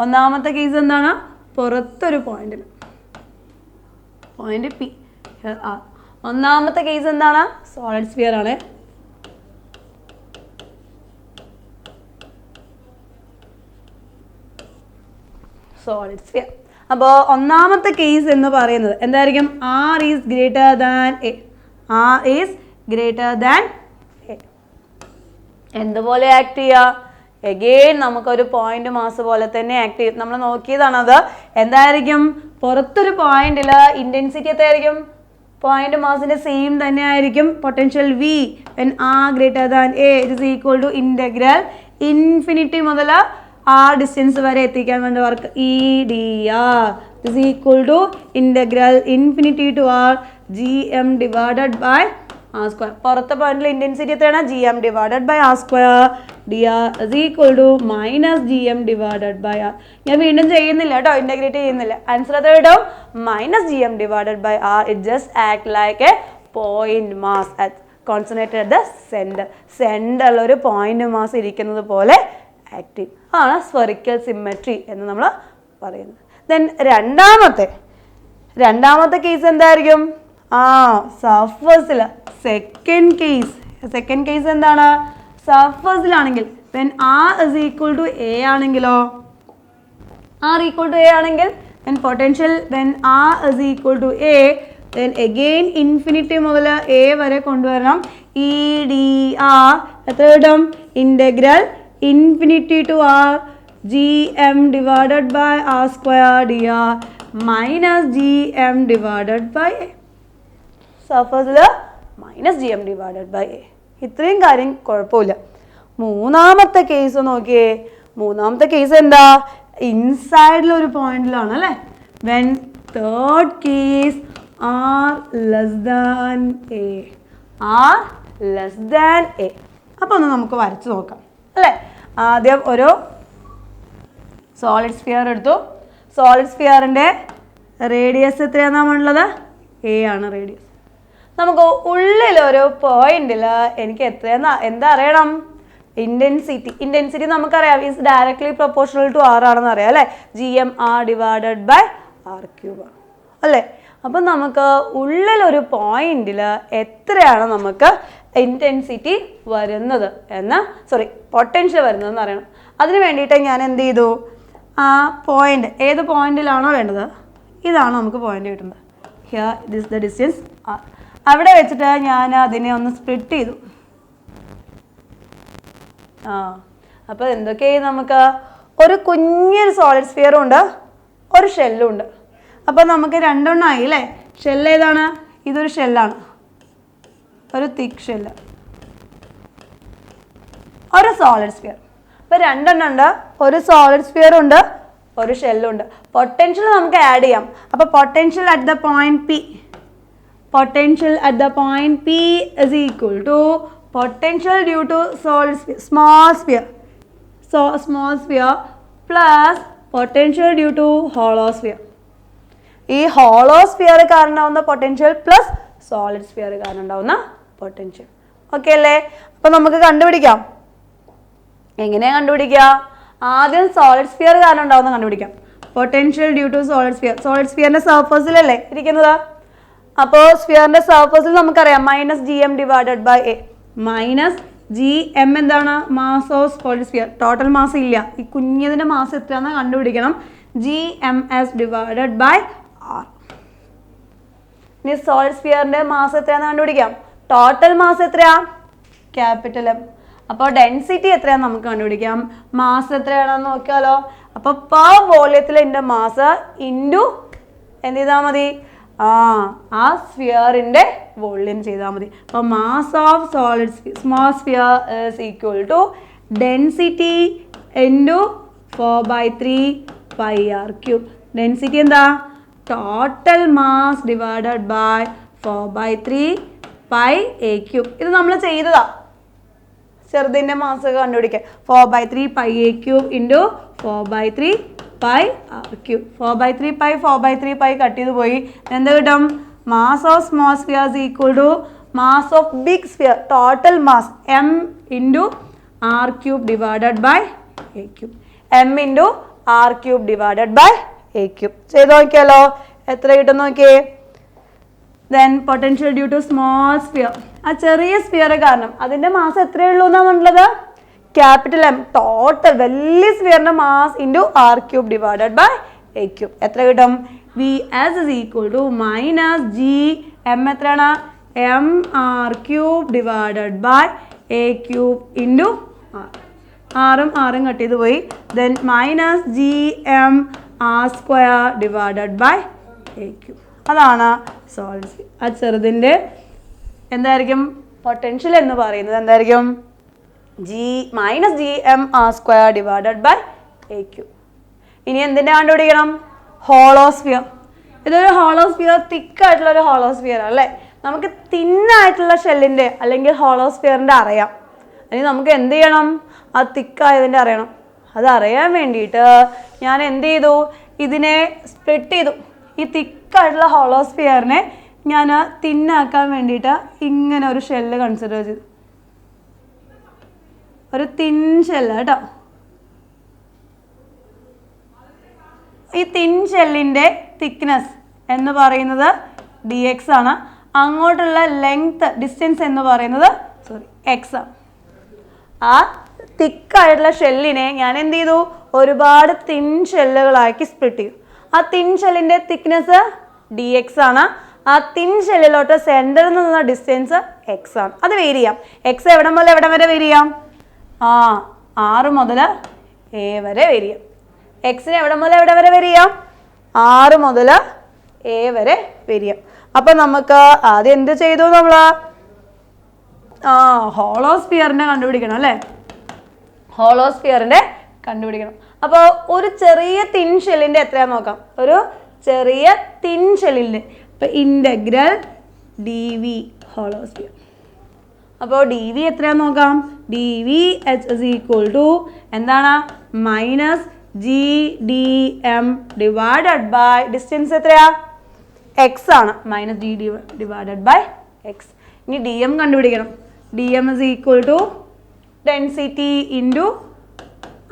ഒന്നാമത്തെ കേസ് എന്താണ്? പുറത്തൊരു പോയിന്റിൽ. Point P. ഒന്നാമത്തെ കേസ് എന്താണ്? സോളിഡ് സ്ഫിയർ ആണ്. Solid sphere. അപ്പോൾ ഒന്നാമത്തെ കേസ് എന്ന് പറയുന്നത് എന്തായിരിക്കും? R is greater than A. R is greater than A. എന്തുപോലെ ആക്ട് ചെയ്യുക? എഗെയിൻ നമുക്കൊരു പോയിന്റ് മാസ് പോലെ തന്നെ ആക്ട് ചെയ്യും. നമ്മൾ നോക്കിയതാണത്. എന്തായിരിക്കും? പുറത്തൊരു പോയിന്റിൽ ഇന്റൻസിറ്റി എത്രയായിരിക്കും? പോയിന്റ് മാസിന്റെ സെയിം തന്നെ ആയിരിക്കും. Potential V when R greater than A is equal to integral infinity മുതൽ ആ ഡിസ്റ്റൻസ് വരെ എത്തിക്കാൻ വേണ്ട work E D R is equal to integral infinity to R G M divided by R square. പുറത്തെ പോയിന്റിൽ intensity എത്രയാണ്? G M divided by R square D R is equal to minus G M divided by R. ഞാൻ വീണ്ടും ചെയ്യുന്നില്ല കേട്ടോ, integrate ചെയ്യുന്നില്ല. Answer എത്ര കിട്ടും? Minus G M divided by R. It just act like a point mass concentrated at the centre. സെന്ററിൽ ഒരു point mass ഇരിക്കുന്നത് പോലെ ആക്റ്റീവ് ആണ് സ്ഫെറിക്കൽ സിമെട്രി എന്ന് നമ്മൾ പറയുന്നത്. ദെൻ രണ്ടാമത്തെ കേസ് എന്തായിരിക്കും? സർഫസിൽ സെക്കൻഡ് കേസ് എന്താണ്? സർഫസിലാണെങ്കിൽ when R is equal to A ആണെങ്കിലോ, ആർ ഈക്വൽ ടു എ ആണെങ്കിൽ when potential when R is equal to A then again infinity മുതൽ എ വരെ കൊണ്ടുവരണം. ഇ ഡി ആർ എത്ര കിട്ടും? Integral infinity to R G M divided by R square D R minus G M divided by A. സർഫസിൽ minus G M divided by A. ഇത്രയും കാര്യം കുഴപ്പമില്ല. മൂന്നാമത്തെ കേസ് നോക്കിയേ. മൂന്നാമത്തെ കേസ് എന്താ? ഇൻസൈഡിലൊരു പോയിന്റിലാണ് അല്ലേ. When third case R less than A. R less than A. അപ്പോൾ ഒന്ന് നമുക്ക് വരച്ച് നോക്കാം അല്ലേ. ആദ്യം ഒരു സോളിഡ് സ്ഫിയർ എടുത്തു. സോളിഡ് സ്ഫിയറിൻ്റെ റേഡിയസ് എത്രയാണെന്നുള്ളത്? എ ആണ് റേഡിയസ്. നമുക്ക് ഉള്ളിലൊരു പോയിന്റിൽ എനിക്ക് എന്താ അറിയണം? ഇന്റൻസിറ്റി നമുക്കറിയാം is directly proportional to R ആണെന്ന് അറിയാം അല്ലേ. G M R divided by R cube ആണ് അല്ലേ. അപ്പം നമുക്ക് ഉള്ളിലൊരു പോയിന്റിൽ എത്രയാണ് നമുക്ക് ഇൻറ്റൻസിറ്റി വരുന്നത് പൊട്ടൻഷ്യൽ വരുന്നതെന്ന് അറിയണം. അതിന് വേണ്ടിയിട്ട് ഞാൻ എന്ത് ചെയ്തു? ആ പോയിന്റ് ഏത് പോയിന്റിലാണോ വേണ്ടത് ഇതാണ് നമുക്ക് പോയിന്റ് കിട്ടുന്നത്. Here this the distance R. അവിടെ വെച്ചിട്ട് ഞാൻ അതിനെ ഒന്ന് സ്പ്ലിറ്റ് ചെയ്തു. അപ്പോൾ എന്തൊക്കെയായി? നമുക്ക് ഒരു കുഞ്ഞൊരു സോളിഡ് സ്ഫിയറും ഉണ്ട്, ഒരു ഷെല്ലും ഉണ്ട്. അപ്പോൾ നമുക്ക് രണ്ടെണ്ണമായി അല്ലേ. ഷെല്ല് ഏതാണ്? ഇതൊരു ഷെല്ലാണ്, ഒരു തിക്ക് ഷെല്ല്, ഒരു സോളിഡ് സ്ഫിയർ. അപ്പോൾ രണ്ടെണ്ണം ഉണ്ട്, ഒരു സോളിഡ് സ്ഫിയറും ഉണ്ട്, ഒരു ഷെല്ലും ഉണ്ട്. പൊട്ടൻഷ്യൽ നമുക്ക് ആഡ് ചെയ്യാം. അപ്പോൾ potential at the point P, potential at the point P is equal to potential due to solid sphere, small sphere plus potential due to hollow sphere. ഈ ഹോളോ സ്ഫിയർ കാരണം ഉണ്ടാവുന്ന potential plus solid sphere കാരണം ഉണ്ടാവുന്ന potential. Okay അല്ലേ? അപ്പോൾ നമുക്ക് കണ്ടുപിടിക്കാം. എങ്ങനെയാണ് കണ്ടുപിടിക്കുക? ആദ്യം സോളിഡ് സ്ഫിയർ കാരണം ഉണ്ടാവുന്ന കണ്ടുപിടിക്കാം. Potential due to solid sphere. Solid സ്ഫിയറിന്റെ സർഫസിലല്ലേ ഇരിക്കുന്നത്. അപ്പോൾ സ്ഫിയറിന്റെ സർഫസിൽ നമുക്കറിയാം minus G M divided by A. Minus G M എന്താണ്? Mass of solid sphere. Total mass ഇല്ല, ഈ കുഞ്ഞതിൻ്റെ മാസ് എത്രയാണെന്ന് കണ്ടുപിടിക്കണം. G M S divided by R. ഇനി സോളിഡ് സ്ഫിയറിൻ്റെ മാസ് എത്രയാണെന്ന് കണ്ടുപിടിക്കാം. ടോട്ടൽ മാസ് എത്രയാ? Capital M. അപ്പോൾ ഡെൻസിറ്റി എത്രയാണെന്ന് നമുക്ക് കണ്ടുപിടിക്കാം. മാസ് എത്രയാണെന്ന് നോക്കിയാലോ. അപ്പോൾ പെർ വോള്യത്തിൽ എൻ്റെ മാസ് ഇൻറ്റു എന്ത് ചെയ്താൽ മതി? ആ സ്ഫിയറിൻ്റെ വോള്യം ചെയ്താൽ മതി. അപ്പോൾ mass of solid small sphere is equal to density into 4/3 pi R cube. Density എന്താ? Total mass divided by 4/3 pi A cube. ഇത് നമ്മൾ ചെയ്തതാ ചെറുതിൻ്റെ മാസ് കണ്ടുപിടിക്കാൻ. 4/3 pi A cube into 4/3 pi R cube. 4/3 pi cut ചെയ്ത് പോയി. എന്ത് കിട്ടും? Mass of small sphere is equal to mass of big sphere total mass M into R cube divided by A cube. M into R cube divided by A cube. ചെയ്ത് നോക്കിയാലോ എത്ര കിട്ടും നോക്കിയേ. Then potential due to small sphere. ആ ചെറിയ sphere കാരണം അതിൻ്റെ mass എത്രയേ ഉള്ളൂ എന്നാണ് പറഞ്ഞത്? Capital M. ടോട്ടൽ വലിയ സ്ഫിയറിൻ്റെ mass into R cube divided by A cube. എത്ര കിട്ടും? V S is equal to minus G M എത്രയാണ്? M R cube divided by A cube into R. ആറും കട്ട് ചെയ്ത് പോയി. Then minus G M R square divided by A cube. അതാണ് solve. ആ ചെറുതിൻ്റെ എന്തായിരിക്കും പൊട്ടൻഷ്യൽ എന്ന് പറയുന്നത്? എന്തായിരിക്കും? Minus G M R square divided by A cube. ഇനി എന്തിൻ്റെ കണ്ടുപിടിക്കണം? ഹോളോസ്ഫിയർ. ഇതൊരു ഹോളോസ്ഫിയർ, തിക്കായിട്ടുള്ള ഒരു ഹോളോസ്ഫിയർ അല്ലേ? നമുക്ക് തിന്നായിട്ടുള്ള ഷെല്ലിൻ്റെ അല്ലെങ്കിൽ ഹോളോസ്ഫിയറിൻ്റെ അറിയാം. ഇനി നമുക്ക് എന്ത് ചെയ്യണം? ആ തിക്കായതിൻ്റെ അറിയണം. അതറിയാൻ വേണ്ടിയിട്ട് ഞാൻ എന്ത് ചെയ്തു? ഇതിനെ സ്പ്ലിറ്റ് ചെയ്തു. ഈ തിക്കായിട്ടുള്ള ഹോളോസ്ഫിയറിനെ ഞാൻ തിന്നാക്കാൻ വേണ്ടിയിട്ട് ഇങ്ങനെ ഒരു ഷെല്ല് കൺസിഡർ ചെയ്തു. ഒരു തിൻ ഷെല്ല് കേട്ടോ. ഈ തിൻ ഷെല്ലിൻ്റെ തിക്നെസ് എന്ന് പറയുന്നത് ഡി എക്സ് ആണ്. അങ്ങോട്ടുള്ള ലെങ്ത് ഡിസ്റ്റൻസ് എന്ന് പറയുന്നത് എക്സ് ആണ്. ആ തിക്കായിട്ടുള്ള ഷെല്ലിനെ ഞാൻ എന്ത് ചെയ്തു? ഒരുപാട് തിൻ ഷെല്ലുകളാക്കി സ്പ്ലിറ്റ് ചെയ്തു. ആ തിൻ ഷെല്ലിൻ്റെ തിക്നെസ് ഡി എക്സ് ആണ്. ആ തിൻ ഷെല്ലിലോട്ട് സെൻറ്ററിൽ നിന്നുള്ള ഡിസ്റ്റൻസ് എക്സ് ആണ്. അത് വേരി ചെയ്യാം. എക്സ് എവിടെ മുതൽ എവിടെ വരെ വേരി ചെയ്യാം? 6 മുതൽ എ വരെ വേരി ചെയ്യാം. എക്സിന് എവിടെ മുതൽ എവിടെ വരെ വേരി ചെയ്യാം? 6 മുതൽ എ വരെ വേരി ചെയ്യാം. അപ്പം നമുക്ക് ആദ്യം എന്ത് ചെയ്തു? നമ്മൾ ഹോളോസ്ഫിയറിനെ കണ്ടുപിടിക്കണം അല്ലേ? ഹോളോസ്ഫിയറിൻ്റെ കണ്ടുപിടിക്കണം. അപ്പോൾ ഒരു ചെറിയ തിൻ ഷെല്ലിൻ്റെ എത്രയാണെന്ന് നോക്കാം. ഒരു ചെറിയ തിൻ ഷെല്ലിൻ്റെ ഇപ്പോൾ ഇൻ്റഗ്രൽ ഡി വി ഹോളോസ്ഫിയർ. അപ്പോൾ ഡി വി എത്രയാണെന്ന് നോക്കാം. D V H is equal to എന്താണ്? Minus G D M divided by distance എത്രയാ? എക്സ് ആണ്. Minus G divided by X. ഇനി ഡി എം കണ്ടുപിടിക്കണം. D M is equal to density into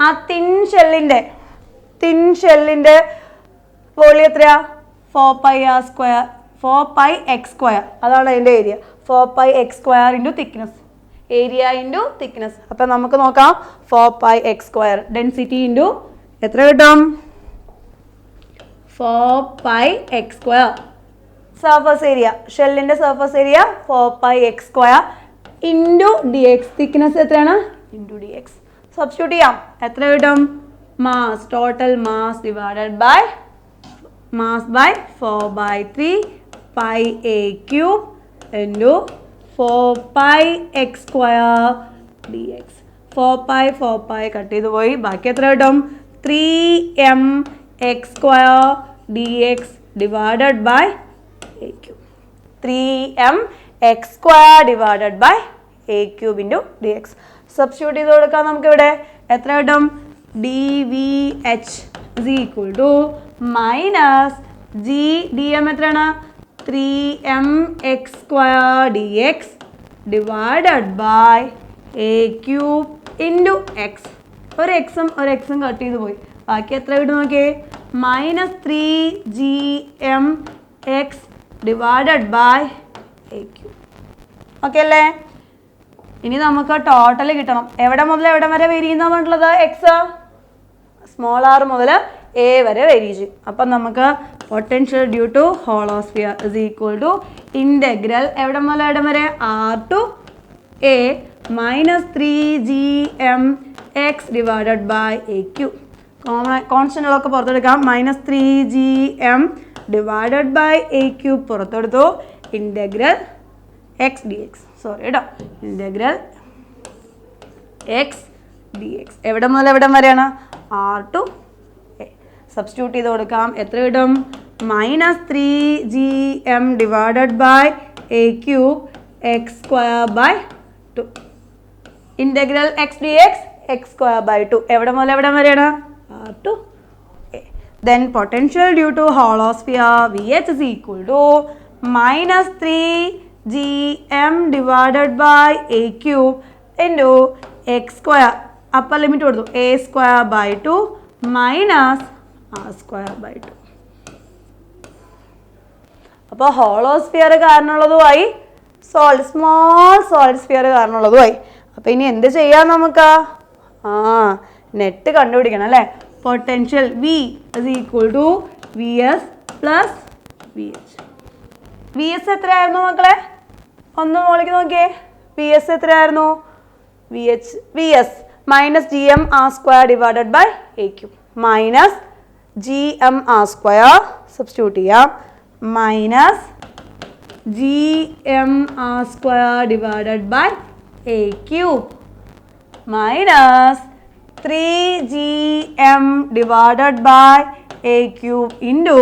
ആ thin ഷെല്ലിൻ്റെ volume എത്രയാ? 4πr square 4πx square. അതാണ് അതിൻ്റെ area. 4πx square into thickness. Area into thickness. അപ്പം നമുക്ക് നോക്കാം. 4πx സ്ക്വയർ ഡെൻസിറ്റി ഇൻറ്റു എത്ര കിട്ടും? 4πx square. സർഫസ് ഏരിയ, ഷെല്ലിൻ്റെ surface area 4πx square into D X. Thickness എത്രയാണ്? Into D X. സബ്സ്റ്റിറ്റ്യൂട്ട് ചെയ്യാം. എത്ര കിട്ടും? Mass, total mass divided by mass by 4/3 pi A cube into 4πx square D X. 4π cut ചെയ്ത് പോയി. ബാക്കി എത്ര കിട്ടും? 3mx square D X divided by A cube. 3mx square divided by A cube into D X. Substitute ചെയ്ത് കൊടുക്കാം. നമുക്കിവിടെ എത്ര കിട്ടും? D V H is equal to minus G D M എത്രയാണ്? 3mx square D X divided by A cube into X. ഒരു എക്സും cut ചെയ്ത് പോയി. ബാക്കി എത്ര കിട്ടും നോക്കിയേ? Minus 3gmx divided by A cube. Okay അല്ലേ? ഇനി നമുക്ക് ടോട്ടൽ കിട്ടണം. എവിടെ മുതൽ എവിടെ വരെ വേരി ചെയ്യുന്ന പറഞ്ഞിട്ടുള്ളത്? എക്സ് സ്മോൾ ആർ മുതൽ എ വരെ വേരി ചെയ്യും. അപ്പം നമുക്ക് potential due to hollow sphere is equal to integral എവിടെ മുതൽ എവിടെ വരെ? R to A minus 3gmx divided by A cube. കോൺസ്റ്റൻ്റുകളൊക്കെ പുറത്തെടുക്കാം. Minus 3gm divided by A cube പുറത്തെടുത്തു. Integral X D X. Sorry കേട്ടോ, ഇൻ്റഗ്രൽ എക്സ് ഡി എക്സ് എവിടെ മുതൽ എവിടെ വരെയാണ്? R to A. സബ്സ്റ്റിറ്റ്യൂട്ട് ചെയ്ത് കൊടുക്കാം. എത്ര കിട്ടും? Minus 3gm divided by A cube X square by 2. Integral X D X X square by 2 എവിടെ മുതൽ എവിടെ വരെയാണ്? R to A. Then potential due to hollow sphere V H is equal to minus 3gm divided by A cube into X square. Upper limit കൊടുത്തു. A square by 2 minus R square by 2. അപ്പോൾ hollow sphere കാരണമുള്ളതുമായി small solid sphere കാരണമുള്ളതുമായി. അപ്പോൾ ഇനി എന്ത് ചെയ്യാം നമുക്ക്? Net കണ്ടുപിടിക്കണം അല്ലേ? Potential V is equal to Vs plus Vh. Vs എത്രയായിരുന്നു മക്കളെ? ഒന്ന് മോളിക്ക് നോക്കിയേ. Vs എത്രയായിരുന്നു? Vs minus gm r square divided by aq. Minus gm r square substitute ചെയ്യാം. Minus gm r square divided by a cube minus 3gm divided by a cube into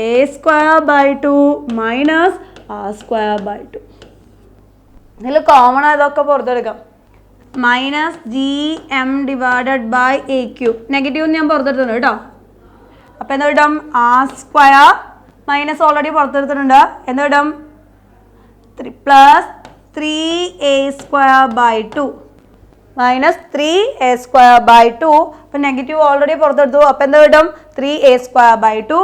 a square by 2 minus r square by 2. ഇതിൽ common ആയതൊക്കെ പുറത്തെടുക്കാം. Minus gm divided by a cube. Negative ഞാൻ പുറത്തെടുത്തിട്ടുണ്ട് കേട്ടോ. അപ്പം എന്താ കിട്ടും? r square മൈനസ് ഓൾറെഡി പുറത്തെടുത്തിട്ടുണ്ട്. എന്താ കിട്ടും? Plus 3a square by 2 minus 3a square by 2. അപ്പം നെഗറ്റീവ് ഓൾറെഡി പുറത്തെടുത്തു. അപ്പം എന്താ കിട്ടും? 3a square by 2.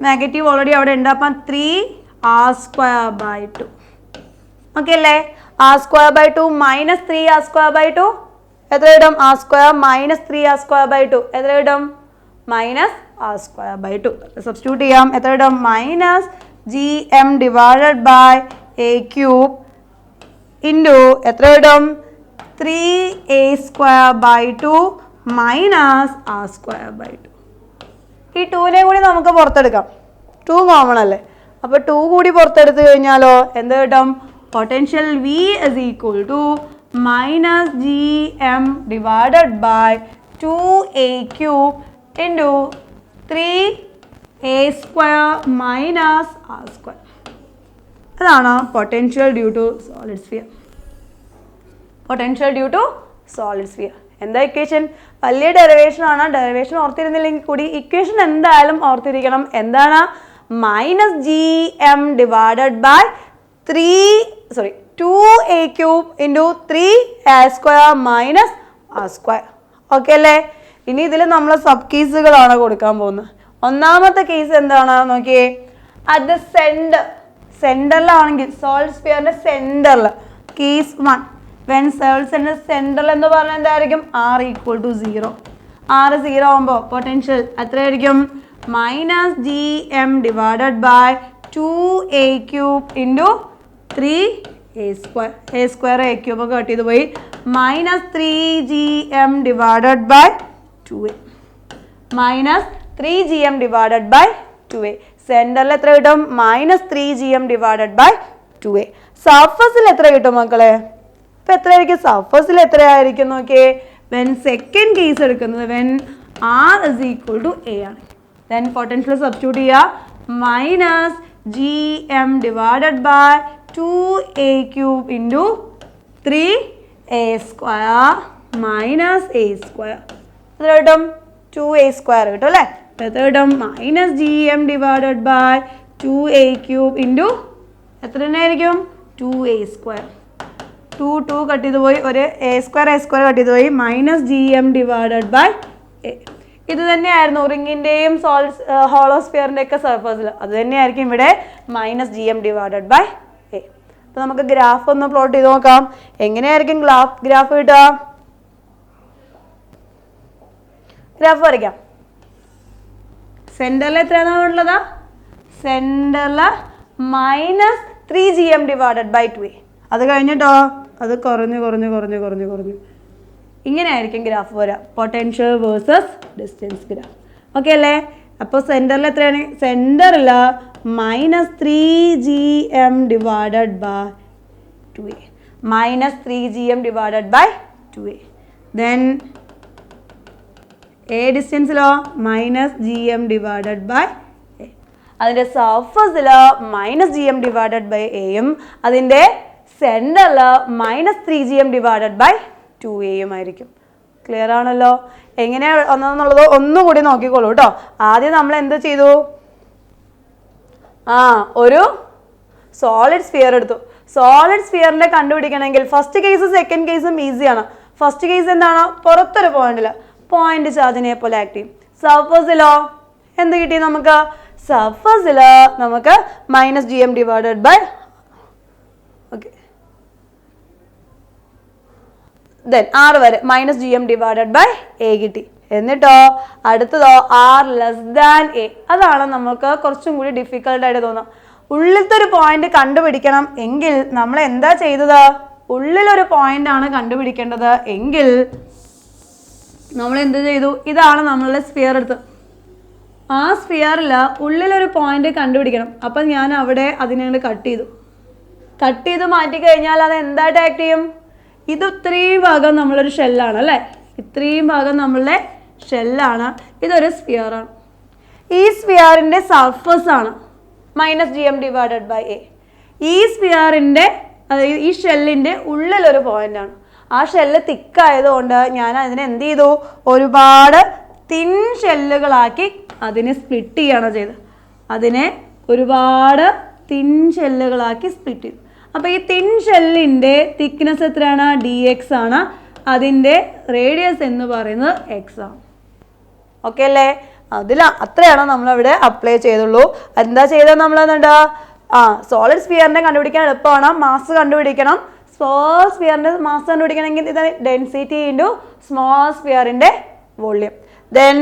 Negative already അവിടെ ഉണ്ട്. അപ്പം 3r square by 2. ഓക്കെ അല്ലേ? r square by 2 minus 3r square by 2 എത്ര കിട്ടും? r square മൈനസ് 3r square by 2 എത്ര കിട്ടും? Minus r square by 2. Substitute ചെയ്യാം. എത്ര കിട്ടും? Minus gm divided by a cube into എത്ര കിട്ടും? 3a square by 2 minus r square by 2. ഈ 2നെ കൂടി നമുക്ക് പുറത്തെടുക്കാം. 2 കോമൺ അല്ലേ? അപ്പോൾ 2 കൂടി പുറത്തെടുത്ത് കഴിഞ്ഞാലോ എന്ത് കിട്ടും? Potential V is equal to minus gm divided by 2a cube into 3a square minus r square. അതാണ് potential due to solid sphere. Potential due to solid sphere. എന്താ ഇക്വേഷൻ? വലിയ ഡെറിവേഷൻ ആണ്. ഡെറിവേഷൻ ഓർത്തിരുന്നില്ലെങ്കിൽ കൂടി ഇക്വേഷൻ എന്തായാലും ഓർത്തിരിക്കണം. എന്താണ്? Minus gm divided by 2a cube into 3a square minus r square. Okay അല്ലേ? ഇനി ഇതിൽ നമ്മൾ സബ് കേസുകളാണ് കൊടുക്കാൻ പോകുന്നത്. ഒന്നാമത്തെ കേസ് എന്താണ് നോക്കിയേ. അറ്റ് ദ സെന്ററിലാണെങ്കിൽ സോളിഡ് സ്ഫിയറിന്റെ സെന്ററിൽ കേസ് 1 വെൻ സോളിഡ് സെന്ററിൽ എന്ന് പറഞ്ഞാൽ എന്തായിരിക്കും? r equal to 0. r 0 ആകുമ്പോൾ പൊട്ടൻഷ്യൽ എത്രയായിരിക്കും? Minus gm divided by 2a cube into 3a square. a square a cube ഒക്കെ കട്ട് ചെയ്ത് പോയി. Minus 3gm divided by 2a minus 3gm divided by 2a. സെന്ററിൽ എത്ര കിട്ടും? Minus 3gm divided by 2a. സർഫസിൽ എത്ര കിട്ടും മക്കളെ? ഇപ്പം എത്രയായിരിക്കും സർഫസിൽ? എത്രയായിരിക്കും നോക്കിയേ. വെൻ സെക്കൻഡ് കേസ് എടുക്കുന്നത് when r is equal to a ആണ്. ദെൻ പൊട്ടൻഷ്യൽ സബ്സ്റ്റിറ്റ്യൂട്ട് ചെയ്യുക. Minus gm divided by 2a cube into 3a square minus a square എത്ര കിട്ടും? 2a സ്ക്വയർ കിട്ടും അല്ലേ? എത്ര കിട്ടും? Minus gm divided by 2a cube into എത്ര തന്നെ ആയിരിക്കും? 2a square. 2 കട്ട് ചെയ്ത് പോയി. ഒരു a സ്ക്വയർ കട്ട് ചെയ്ത് പോയി. Minus gm divided by a. ഇത് തന്നെയായിരുന്നു റിങ്ങിൻ്റെയും ഹോളോസ്ഫിയറിൻ്റെ ഒക്കെ സർഫസിൽ. അത് തന്നെയായിരിക്കും ഇവിടെ minus gm divided by a. അപ്പോൾ നമുക്ക് ഗ്രാഫ് ഒന്ന് പ്ലോട്ട് ചെയ്ത് നോക്കാം. എങ്ങനെയായിരിക്കും ഗ്രാഫ് കിട്ടുക? ഗ്രാഫ് വരയ്ക്കാം. സെന്ററിൽ എത്രയാണ് ഉള്ളത്? സെന്ററിൽ minus 3gm divided by 2a. അത് കഴിഞ്ഞിട്ടോ അത് കുറഞ്ഞു ഇങ്ങനെയായിരിക്കും ഗ്രാഫ് വരിക. Potential versus distance graph. Okay അല്ലേ? അപ്പോൾ സെന്ററിൽ എത്രയാണ്? സെന്ററിൽ minus 3gm divided by 2a minus 3gm divided by 2a. Then a ഡിസ്റ്റൻസിലോ minus gm divided by a. അതിൻ്റെ സർഫസിൽ മൈനസ് gm ഡിവൈഡഡ് ബൈ എയും അതിൻ്റെ സെന്ററിൽ minus 3gm divided by 2a ആയിരിക്കും. ക്ലിയർ ആണല്ലോ? എങ്ങനെയാണ് ഒന്നെന്നുള്ളത് ഒന്നുകൂടി നോക്കിക്കോളൂ കേട്ടോ. ആദ്യം നമ്മൾ എന്ത് ചെയ്തു? ഒരു സോളിഡ് സ്ഫിയർ എടുത്തു. സോളിഡ് സ്ഫിയറിന്റെ കണ്ടുപിടിക്കണമെങ്കിൽ ഫസ്റ്റ് കേസും സെക്കൻഡ് കേസും ഈസിയാണ്. ഫസ്റ്റ് കേസ് എന്താണ്? പുറത്തൊരു പോയിന്റിൽ പോയിന്റ് ചാർജിനെ പോലെ ആക്ട് ചെയ്യും. സർഫസിലോ എന്ത് കിട്ടി നമുക്ക്? സർഫസിൽ നമുക്ക് minus G M divided by okay then R വരെ minus G M divided by A കിട്ടി. എന്നിട്ടോ അടുത്തതോ ആർ ലെസ് ദാൻ എ. അതാണ് നമുക്ക് കുറച്ചും കൂടി ഡിഫിക്കൽട്ടായിട്ട് തോന്നുക. ഉള്ളിലത്തെ ഒരു പോയിന്റ് കണ്ടുപിടിക്കണം എങ്കിൽ നമ്മൾ എന്താ ചെയ്തത്? ഉള്ളിലൊരു പോയിന്റ് ആണ് കണ്ടുപിടിക്കേണ്ടത് എങ്കിൽ നമ്മൾ എന്ത് ചെയ്തു? ഇതാണ് നമ്മളുടെ സ്ഫിയർ എടുത്ത്. ആ സ്ഫിയറിൽ ഉള്ളിലൊരു പോയിന്റ് കണ്ടുപിടിക്കണം. അപ്പം ഞാൻ അവിടെ അതിനെ കട്ട് ചെയ്ത് മാറ്റി കഴിഞ്ഞാൽ അത് എന്തായിട്ട് ആക്ട് ചെയ്യും? ഇത് ഇത്രയും ഭാഗം നമ്മളൊരു ഷെല്ലാണ് അല്ലേ? ഇത്രയും ഭാഗം നമ്മളുടെ ഷെല്ലാണ്. ഇതൊരു സ്ഫിയറാണ്. ഈ സ്ഫിയറിൻ്റെ സർഫസ് ആണ് minus G M divided by A. ഈ സ്ഫിയറിൻ്റെ ഈ ഷെല്ലിൻ്റെ ഉള്ളിലൊരു പോയിന്റാണ്. ആ ഷെല്ല് തിക്കായതുകൊണ്ട് ഞാൻ അതിനെ എന്ത് ചെയ്തു? ഒരുപാട് തിൻ ഷെല്ലുകളാക്കി അതിനെ സ്പ്ലിറ്റ് ചെയ്യാണ് ചെയ്തത്. അതിനെ ഒരുപാട് തിൻ ഷെല്ലുകളാക്കി സ്പ്ലിറ്റ് ചെയ്തു. അപ്പോൾ ഈ തിൻ ഷെല്ലിൻ്റെ തിക്നെസ് എത്രയാണ്? ഡി എക്സ് ആണ്. അതിൻ്റെ റേഡിയസ് എന്ന് പറയുന്നത് എക്സ് ആണ്. ഓക്കെ അല്ലേ? അത്രയാണ് നമ്മളവിടെ അപ്ലൈ ചെയ്തുള്ളൂ. എന്താ ചെയ്തത് നമ്മൾ? എന്നിട്ട് സോളിഡ് സ്ഫിയറിനെ കണ്ടുപിടിക്കാൻ എളുപ്പമാണ്. മാസ് കണ്ടുപിടിക്കണം. സ്മോൾ സ്ഫിയറിൻ്റെ മാസ് കണ്ടുപിടിക്കണമെങ്കിൽ ഇത് ഡെൻസിറ്റി ഇൻറ്റു സ്മോൾ സ്ഫിയറിൻ്റെ വോള്യം. ദെൻ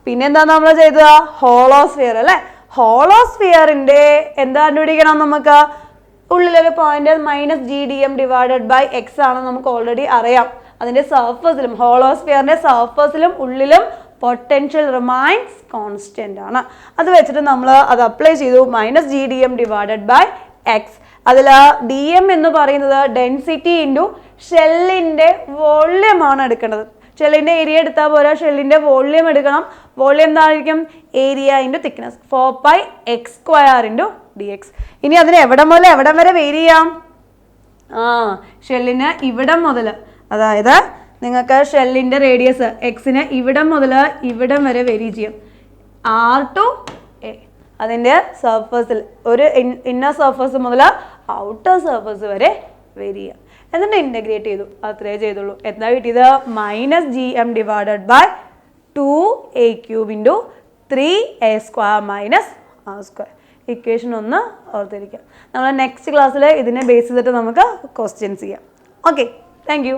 പിന്നെന്താ നമ്മൾ ചെയ്തത്? ഹോളോ സ്ഫിയർ അല്ലേ? ഹോളോ സ്ഫിയറിൻ്റെ എന്താ കണ്ടുപിടിക്കണം? നമുക്ക് ഉള്ളിലൊരു point minus G D M divided by X ആണ്. നമുക്ക് ഓൾറെഡി അറിയാം. അതിൻ്റെ സർഫസിലും ഹോളോ സ്ഫിയറിൻ്റെ സർഫസിലും ഉള്ളിലും പൊട്ടൻഷ്യൽ റിമൈൻസ് കോൺസ്റ്റന്റ് ആണ്. അത് വെച്ചിട്ട് നമ്മൾ അത് അപ്ലൈ ചെയ്തു. Minus G D M divided by X. അതിൽ ഡി എം എന്ന് പറയുന്നത് ഡെൻസിറ്റി ഇൻറ്റു ഷെല്ലിൻ്റെ വോള്യമാണ് എടുക്കേണ്ടത്. ഷെല്ലിൻ്റെ ഏരിയ എടുത്താൽ പോരാ, ഷെല്ലിൻ്റെ വോള്യം എടുക്കണം. വോള്യം എന്തായിരിക്കും? Area into thickness 4πx² into D X. ഇനി അതിന് എവിടം മുതൽ എവിടം വരെ വേരി ചെയ്യാം? ഷെല്ലിന് ഇവിടം മുതൽ, അതായത് നിങ്ങൾക്ക് ഷെല്ലിൻ്റെ റേഡിയസ് എക്സിന് ഇവിടം മുതൽ ഇവിടം വരെ വേരി ചെയ്യും. R to A. അതിൻ്റെ സർഫസിൽ ഒരു ഇന്നർ സർഫസ് മുതൽ ഔട്ടർ സർഫസ് വരെ വേരി ചെയ്യാം. എന്നിട്ട് ഇൻ്റഗ്രേറ്റ് ചെയ്തു. അത്രേ ചെയ്തുള്ളൂ. എന്താ കിട്ടിയത്? Minus G M divided by 2a³ into 3a² minus r². Equation ഒന്ന് ഓർത്തിരിക്കാം. നമ്മൾ നെക്സ്റ്റ് ക്ലാസ്സിൽ ഇതിനെ ബേസ് ചെയ്തിട്ട് നമുക്ക് ക്വസ്റ്റ്യൻസ് ചെയ്യാം. Okay, thank you.